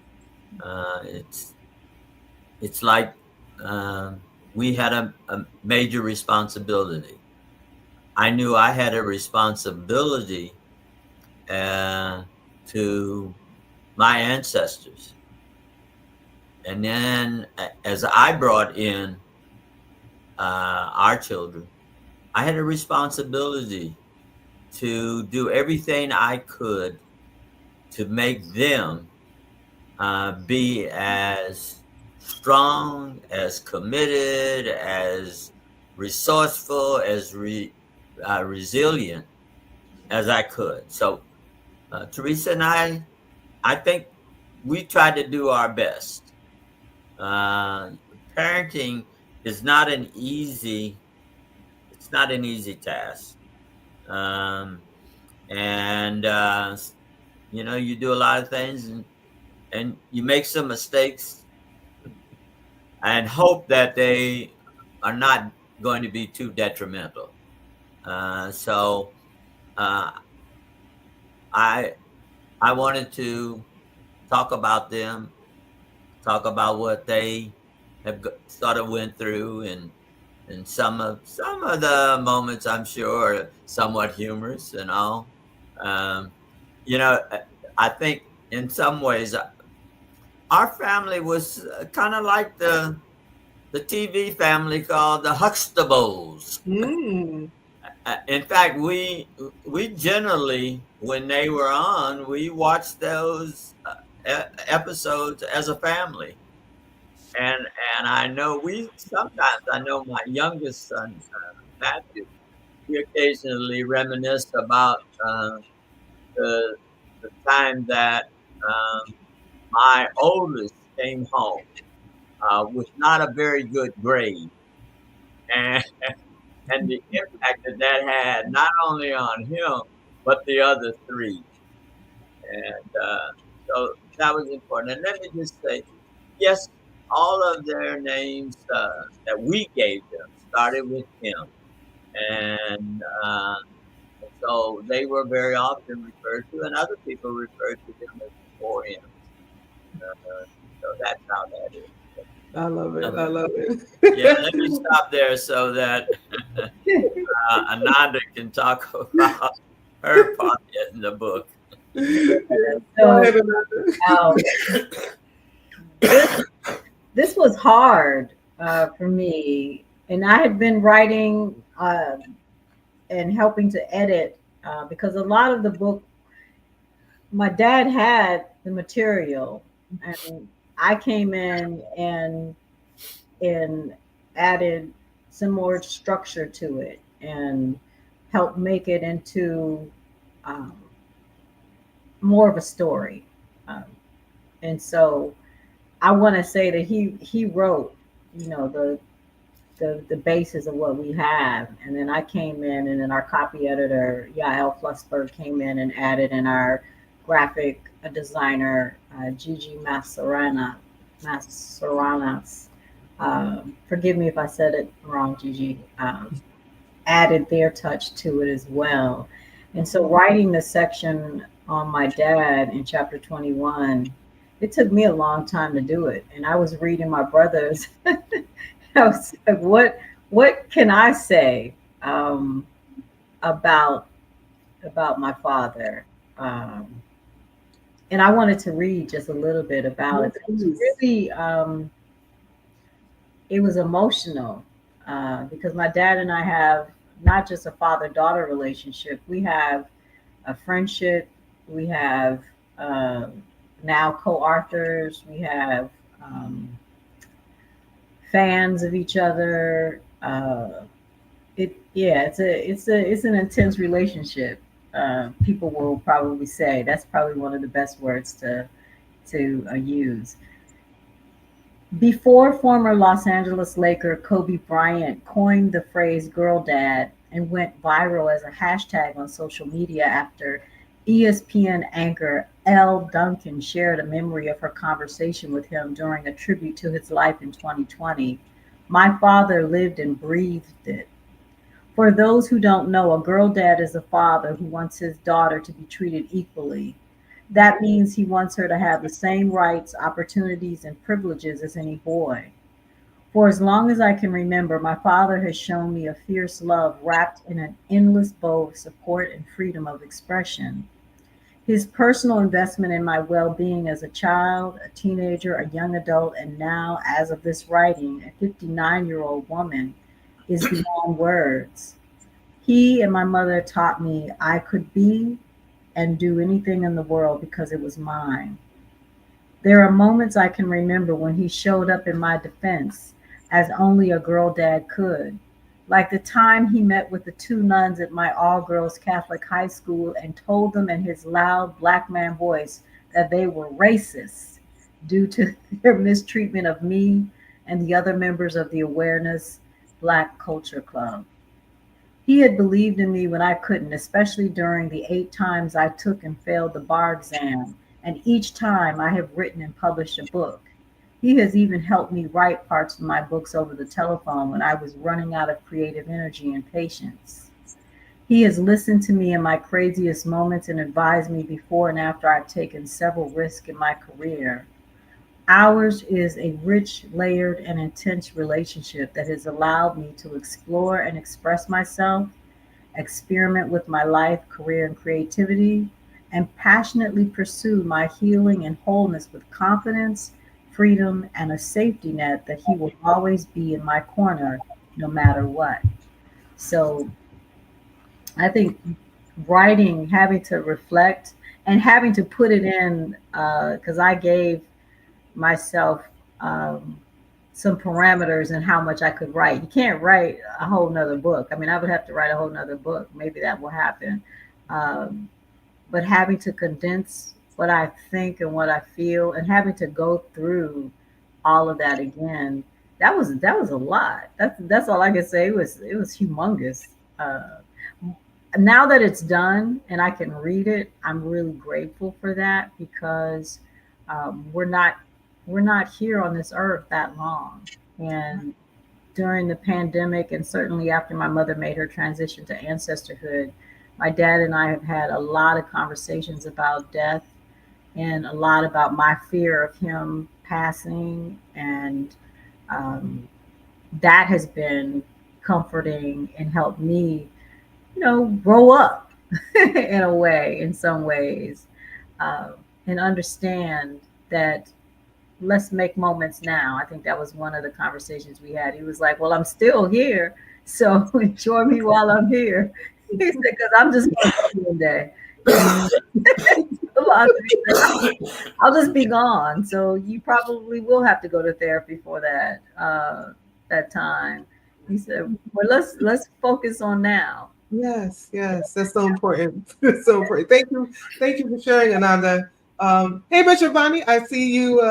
Speaker 2: it's like we had a major responsibility. I knew I had a responsibility uh, to my ancestors. And then as I brought in our children, I had a responsibility to do everything I could to make them be as strong, as committed, as resourceful, as resilient as I could. So Teresa and I think we tried to do our best. Uh, Parenting is not an easy. It's not an easy task, um, and you do a lot of things, and you make some mistakes, and hope that they are not going to be too detrimental. So uh, I I wanted to talk about them, talk about what they have sort of went through, and some of the moments I'm sure are somewhat humorous and all. Um, you know, I think in some ways our family was kind of like the TV family called the Huxtables.
Speaker 1: Mm.
Speaker 2: In fact, we generally, when they were on, we watched those episodes as a family. And and I know my youngest son Matthew. We occasionally reminisce about the the time that my oldest came home with not a very good grade, and the impact that that had not only on him but the other three. And so that was important. And let me just say, yes, all of their names that we gave them started with him, and so they were very often referred to, and other people referred to them as the four M's. So that's how that is.
Speaker 1: I love it. I
Speaker 2: Um,
Speaker 1: love
Speaker 2: yeah, let me
Speaker 1: it.
Speaker 2: stop there so that Ananda can talk about her part in the book.
Speaker 1: Go
Speaker 3: So
Speaker 1: ahead, Ananda.
Speaker 3: um, this this was hard for me, and I had been writing and helping to edit because a lot of the book, my dad had the material, and I came in and added some more structure to it and helped make it into um, more of a story. Um, and so I want to say that he wrote, the basis of what we have, and then I came in, and then our copy editor Yael Flussberg came in and added, in our graphic designer Gigi Masaranas. Forgive me if I said it wrong, Gigi. Added their touch to it as well. And so, writing the section on my dad in chapter 21, it took me a long time to do it. And I was reading my brother's. I was like, what can I say about my father? Um, and I wanted to read just a little bit about it.
Speaker 1: Yes,
Speaker 3: It was
Speaker 1: please.
Speaker 3: really, it was emotional because my dad and I have not just a father-daughter relationship. We have a friendship. We have uh, now co-authors. We have fans of each other. It's an intense relationship. People will probably say that's probably one of the best words to use. Before former Los Angeles Laker Kobe Bryant coined the phrase "girl dad" and went viral as a hashtag on social media after ESPN anchor Elle Duncan shared a memory of her conversation with him during a tribute to his life in 2020, my father lived and breathed it. For those who don't know, a girl dad is a father who wants his daughter to be treated equally. That means he wants her to have the same rights, opportunities, and privileges as any boy. For as long as I can remember, my father has shown me a fierce love wrapped in an endless bow of support and freedom of expression. His personal investment in my well being as a child, a teenager, a young adult, and now, as of this writing, a 59-year-old woman, is beyond words. He and my mother taught me I could be and do anything in the world because it was mine. There are moments I can remember when he showed up in my defense as only a girl dad could. Like the time he met with the two nuns at my all girls Catholic high school and told them in his loud black man voice that they were racist due to their mistreatment of me and the other members of the Awareness Black Culture Club. He had believed in me when I couldn't, especially during the 8 times I took and failed the bar exam, and each time I have written and published a book. He has even helped me write parts of my books over the telephone when I was running out of creative energy and patience. He has listened to me in my craziest moments and advised me before and after I've taken several risks in my career. Ours is a rich, layered, and intense relationship that has allowed me to explore and express myself, experiment with my life, career, and creativity, and passionately pursue my healing and wholeness with confidence, freedom, and a safety net that He will always be in my corner no matter what. So I think writing, having to reflect, and having to put it in, because I gave myself um, some parameters and how much I could write. You can't write a whole nother book. I mean, I would have to write a whole nother book. Maybe that will happen. Um, but having to condense what I think and what I feel, and having to go through all of that again, that was a lot. That's all I can say. It was humongous. Uh, Now that it's done and I can read it, I'm really grateful for that, because we're not here on this earth that long. And during the pandemic, and certainly after my mother made her transition to ancestorhood, my dad and I have had a lot of conversations about death, and a lot about my fear of him passing. And um, that has been comforting and helped me, grow up in a way, in some ways, uh, and understand that let's make moments now. I think that was one of the conversations we had. He was like, "Well, I'm still here, so enjoy me while I'm here." He said, "Because I'm just going to go one day." I'll just be gone. So you probably will have to go to therapy for that time. He said, "Well, let's focus on now."
Speaker 1: Yes, yes, that's so important. It's so important. Thank you for sharing, Ananda. Hey, Bishop Bonnie, I see you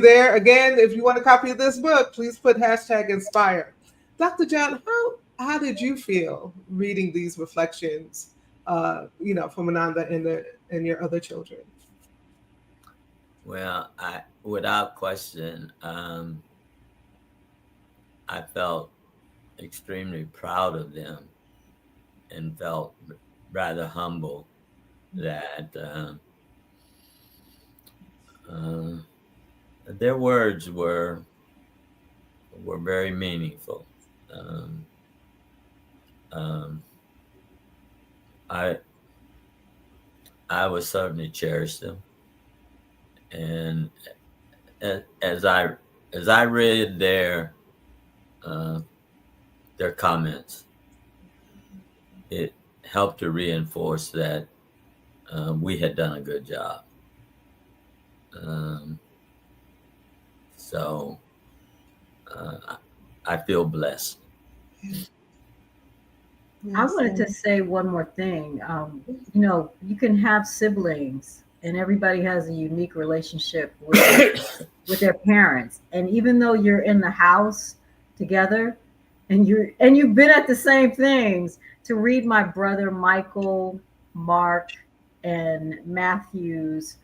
Speaker 1: there again. If you want a copy of this book, please put hashtag inspire. Dr. John, how did you feel reading these reflections? From Ananda and your other children.
Speaker 2: Well, without question, I felt extremely proud of them, and felt rather humble that uh, their words were very meaningful. Um, um, I I would certainly cherish them, and as I read uh, their comments, it helped to reinforce that we had done a good job. Um, so I feel blessed.
Speaker 3: I
Speaker 1: Yes,
Speaker 3: wanted to say one more thing. You can have siblings, and everybody has a unique relationship with their parents. And even though you're in the house together, and you've been at the same things, to read my brother Michael, Mark, and Matthew's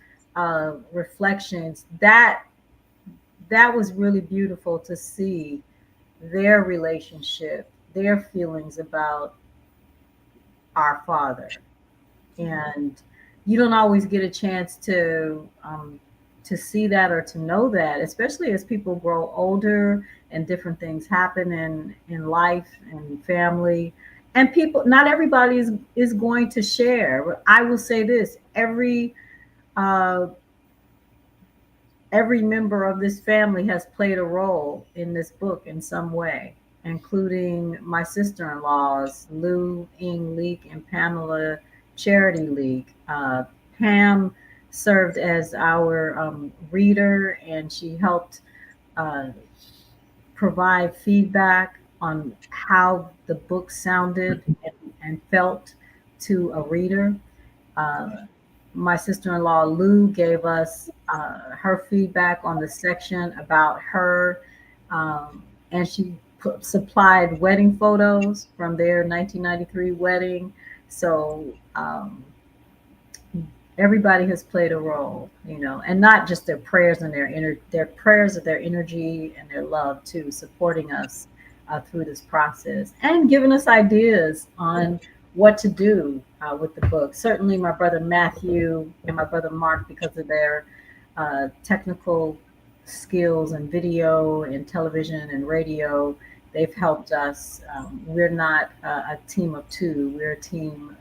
Speaker 3: reflections, that was really beautiful to see their relationship, their feelings about our Father. And you don't always get a chance to see that or to know that, especially as people grow older and different things happen in life and family. And people, not everybody is going to share. But I will say this: uh, every member of this family has played a role in this book in some way, including my sister-in-laws, Lou Ing Leeke and Pamela Charity Leeke. Pam served as our reader, and she helped uh, provide feedback on how the book sounded and felt to a reader. Uh, my sister-in-law Lou gave us her feedback on the section about her, and she supplied wedding photos from their 1993 wedding. So everybody has played a role, and not just their prayers and their prayers of their energy and their love too, supporting us through this process and giving us ideas on what to do with the book. Certainly, my brother Matthew and my brother Mark, because of their technical skills in video and television and radio. They've helped us. We're not a team of two. We're a team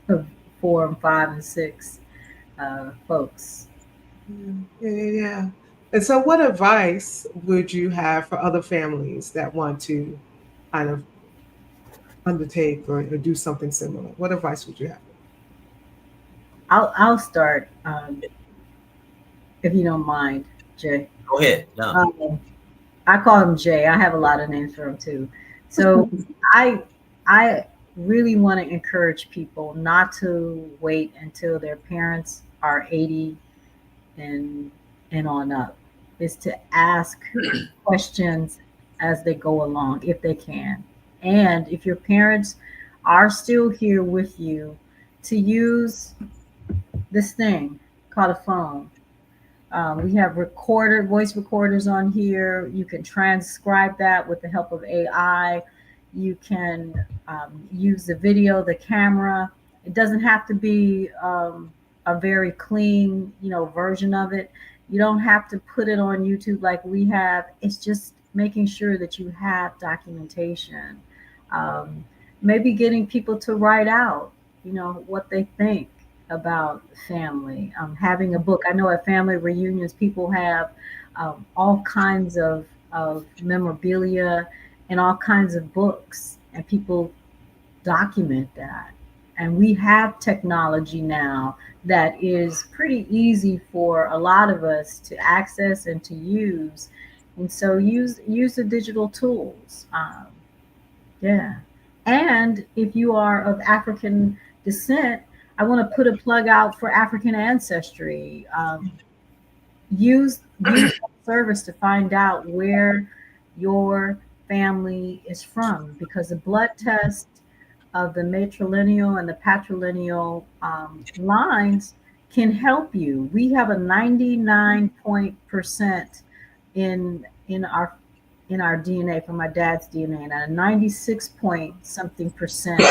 Speaker 3: of four and five and six folks.
Speaker 1: Yeah, yeah, yeah. And so, what advice would you have for other families that want to kind of undertake or do something similar? What advice would you have?
Speaker 3: I'll start if you don't mind, Jay.
Speaker 2: Go ahead. No.
Speaker 3: Um, I call him Jay. I have a lot of names for him too. So I I really want to encourage people not to wait until their parents are 80 and on up. Is to ask questions as they go along if they can. And if your parents are still here with you, to use this thing called a phone. We have voice recorders on here. You can transcribe that with the help of AI. You can use the video, the camera. It doesn't have to be a very clean, version of it. You don't have to put it on YouTube like we have. It's just making sure that you have documentation. Um, Maybe getting people to write out, what they think about family. Having a book. I know at family reunions, people have all kinds of memorabilia and all kinds of books, and people document that. And we have technology now that is pretty easy for a lot of us to access and to use. And so use the digital tools. Yeah. And if you are of African descent, I want to put a plug out for African ancestry. Use that service to find out where your family is from, because the blood test of the matrilineal and the patrilineal lines can help you. We have a 99 point percent in our DNA from my dad's DNA, and a 96 point something percent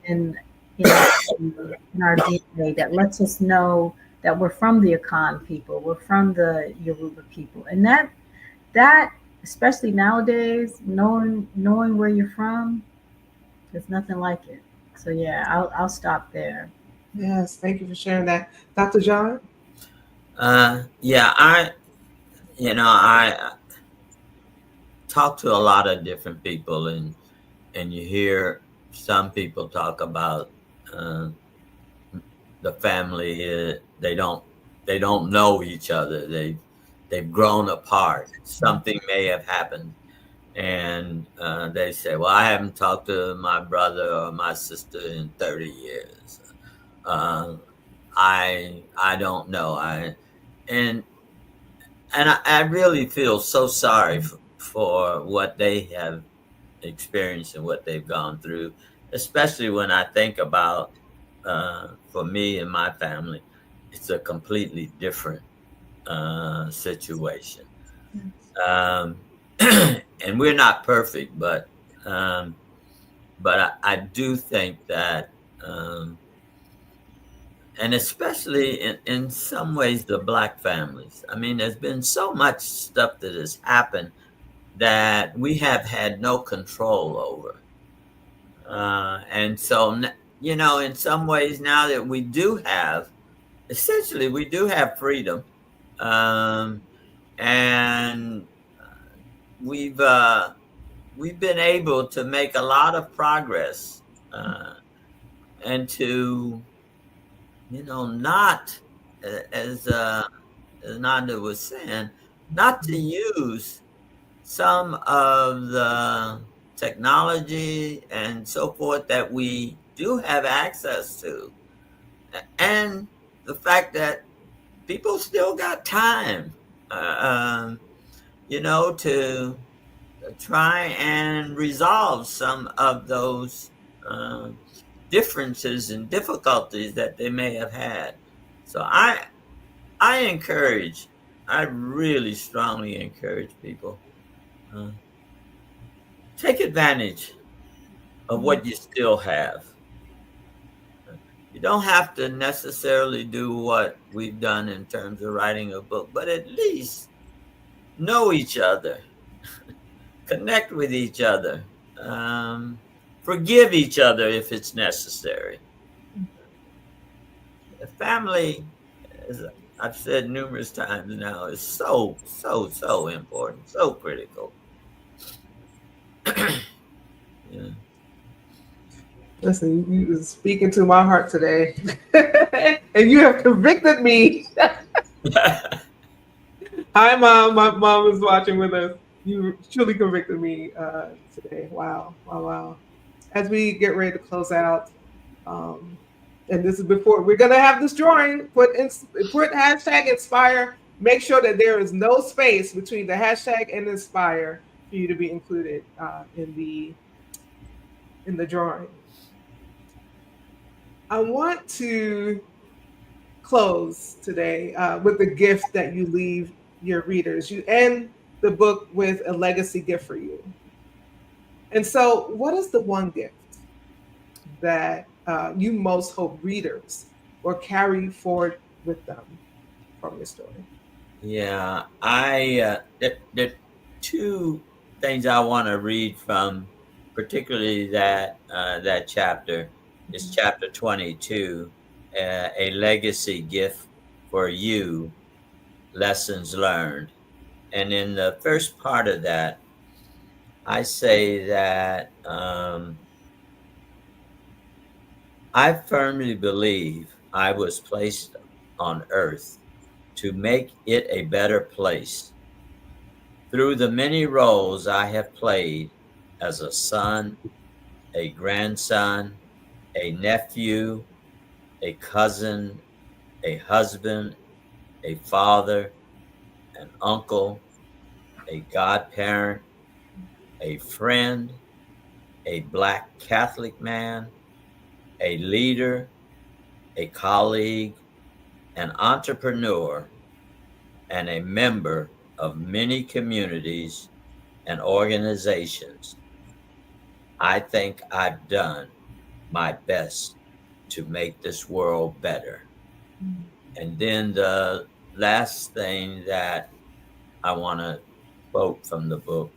Speaker 3: in in our, in our DNA that lets us know that we're from the Akan people, we're from the Yoruba people, and that especially nowadays, knowing where you're from, there's nothing like it. So yeah, I'll stop there.
Speaker 1: Yes, thank you for sharing that, Dr. John.
Speaker 2: Yeah, I talk to a lot of different people, and you hear some people talk about uh, the family. They don't know each other. They've grown apart. Something may have happened, and they say, "Well, I haven't talked to my brother or my sister in 30 years. Uh, I don't know. And I really feel so sorry for what they have experienced and what they've gone through, especially when I think about for me and my family, it's a completely different situation. Um, and we're not perfect, um, but I do think that, and especially in some ways, the Black families. I mean, there's been so much stuff that has happened that we have had no control over. And so, in some ways, now that we do have, essentially, we do have freedom. Um, and we've, uh, we've been able to make a lot of progress, and to, not, as, as Nanda was saying, not to use some of the technology and so forth that we do have access to, and the fact that people still got time, to try and resolve some of those differences and difficulties that they may have had. So I encourage, I really strongly encourage people, uh, take advantage of what you still have. You don't have to necessarily do what we've done in terms of writing a book, but at least know each other, connect with each other, um, forgive each other if it's necessary. Family, as I've said numerous times now, is so, so, so important, so critical. Yeah.
Speaker 1: Listen, you speaking to my heart today, and you have convicted me. Hi, mom. My mom is watching with us. You truly convicted me today. Wow, wow, wow. As we get ready to close out, um, and this is before we're gonna have this drawing. Put hashtag inspire. Make sure that there is no space between the hashtag and inspire for you to be included in the drawing. I want to close today with the gift that you leave your readers. You end the book with a legacy gift for you. And so, what is the one gift that you most hope readers will carry forward with them from your story?
Speaker 2: Yeah, there two things I want to read from, particularly that chapter is
Speaker 1: Mhm.
Speaker 2: chapter 22, a legacy gift for you, lessons learned. And in the first part of that, I say that I firmly believe I was placed on earth to make it a better place. Through the many roles I have played as a son, a grandson, a nephew, a cousin, a husband, a father, an uncle, a godparent, a friend, a black Catholic man, a leader, a colleague, an entrepreneur, and a member of many communities and organizations, I think I've done my best to make this world better. And then the last thing that I want to quote from the book,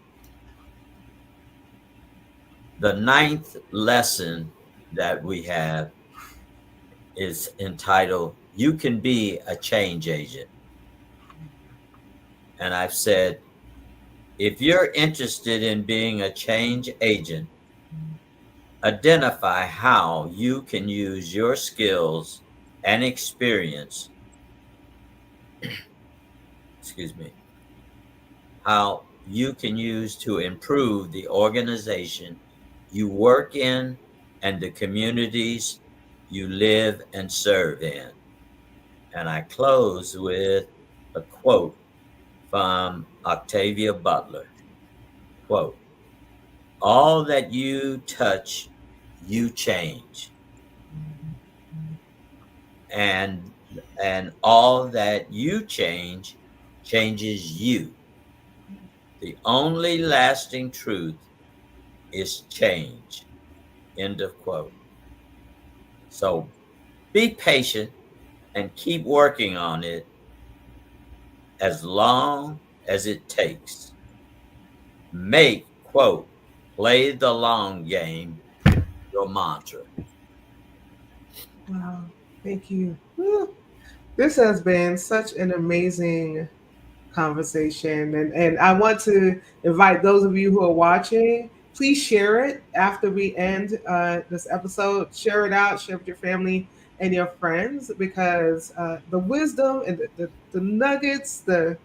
Speaker 2: the ninth lesson that we have is entitled, You Can Be a Change Agent. And I've said, if you're interested in being a change agent, identify how you can use your skills and experience, excuse me, how you can use to improve the organization you work in and the communities you live and serve in. And I close with a quote from Octavia Butler. Quote, all that you touch, you change. And and all that you change changes you. The only lasting truth is change. End of quote. So be patient and keep working on it as long as it takes. Make, quote, play the long game your mantra.
Speaker 1: Wow, thank you. Whew. This has been such an amazing conversation. And I want to invite those of you who are watching, please share it after we end this episode. Share it out, share it with your family and your friends because the wisdom and the nuggets, uh,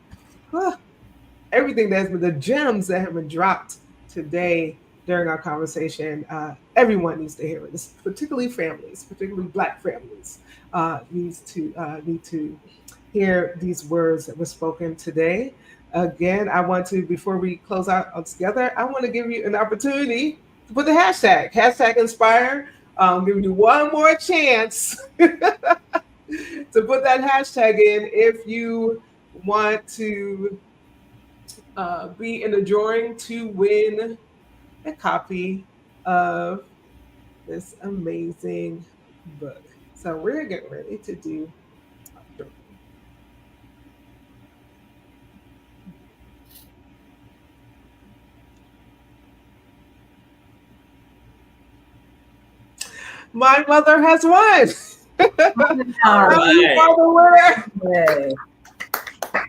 Speaker 1: everything that's been the gems that have been dropped today during our conversation. Everyone needs to hear it. This, particularly families, particularly Black families, need to hear these words that were spoken today. Again, I want to before we close out together, I want to give you an opportunity to put the hashtag inspire. Giving you one more chance to put that hashtag in if you want to be in the drawing to win a copy of this amazing book. So we're getting ready to do a drawing. My mother has won.
Speaker 2: All
Speaker 3: Wow.
Speaker 1: You
Speaker 2: right.
Speaker 1: are the winner.
Speaker 3: Yay.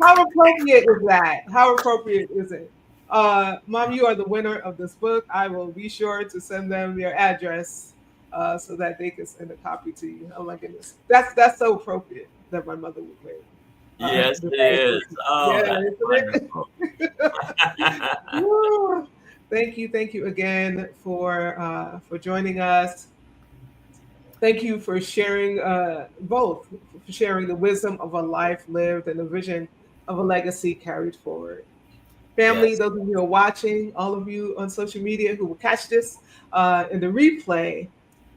Speaker 1: How appropriate is that? How appropriate is it? Mom, you are the winner of this book. I will be sure to send them your address so that they can send a copy to you. Oh my goodness, that's so appropriate that my mother would win.
Speaker 2: Yes,
Speaker 1: The
Speaker 2: it
Speaker 1: right
Speaker 2: is.
Speaker 1: person.
Speaker 2: Oh,
Speaker 1: Yeah,
Speaker 2: that's
Speaker 1: isn't
Speaker 2: wonderful.
Speaker 1: it? Woo. Thank you again for joining us. Thank you for sharing both for sharing the wisdom of a life lived and the vision of a legacy carried forward. Family,
Speaker 2: Yes.
Speaker 1: those of you who are watching, all of you on social media who will catch this in the replay,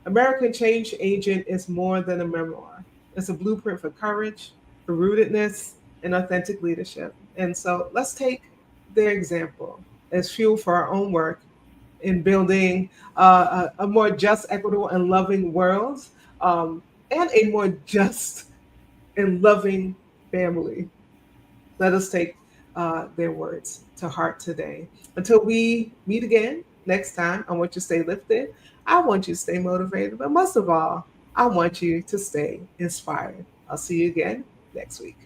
Speaker 1: American Change Agent is more than a memoir. It's a blueprint for courage, for rootedness, and authentic leadership. And so let's take their example as fuel for our own work in building a more just, equitable, and loving world, and a more just and loving family. Let us take their words to heart today. Until we meet again next time, I want you to stay lifted. I want you to stay motivated. But most of all, I want you to stay inspired. I'll see you again next week.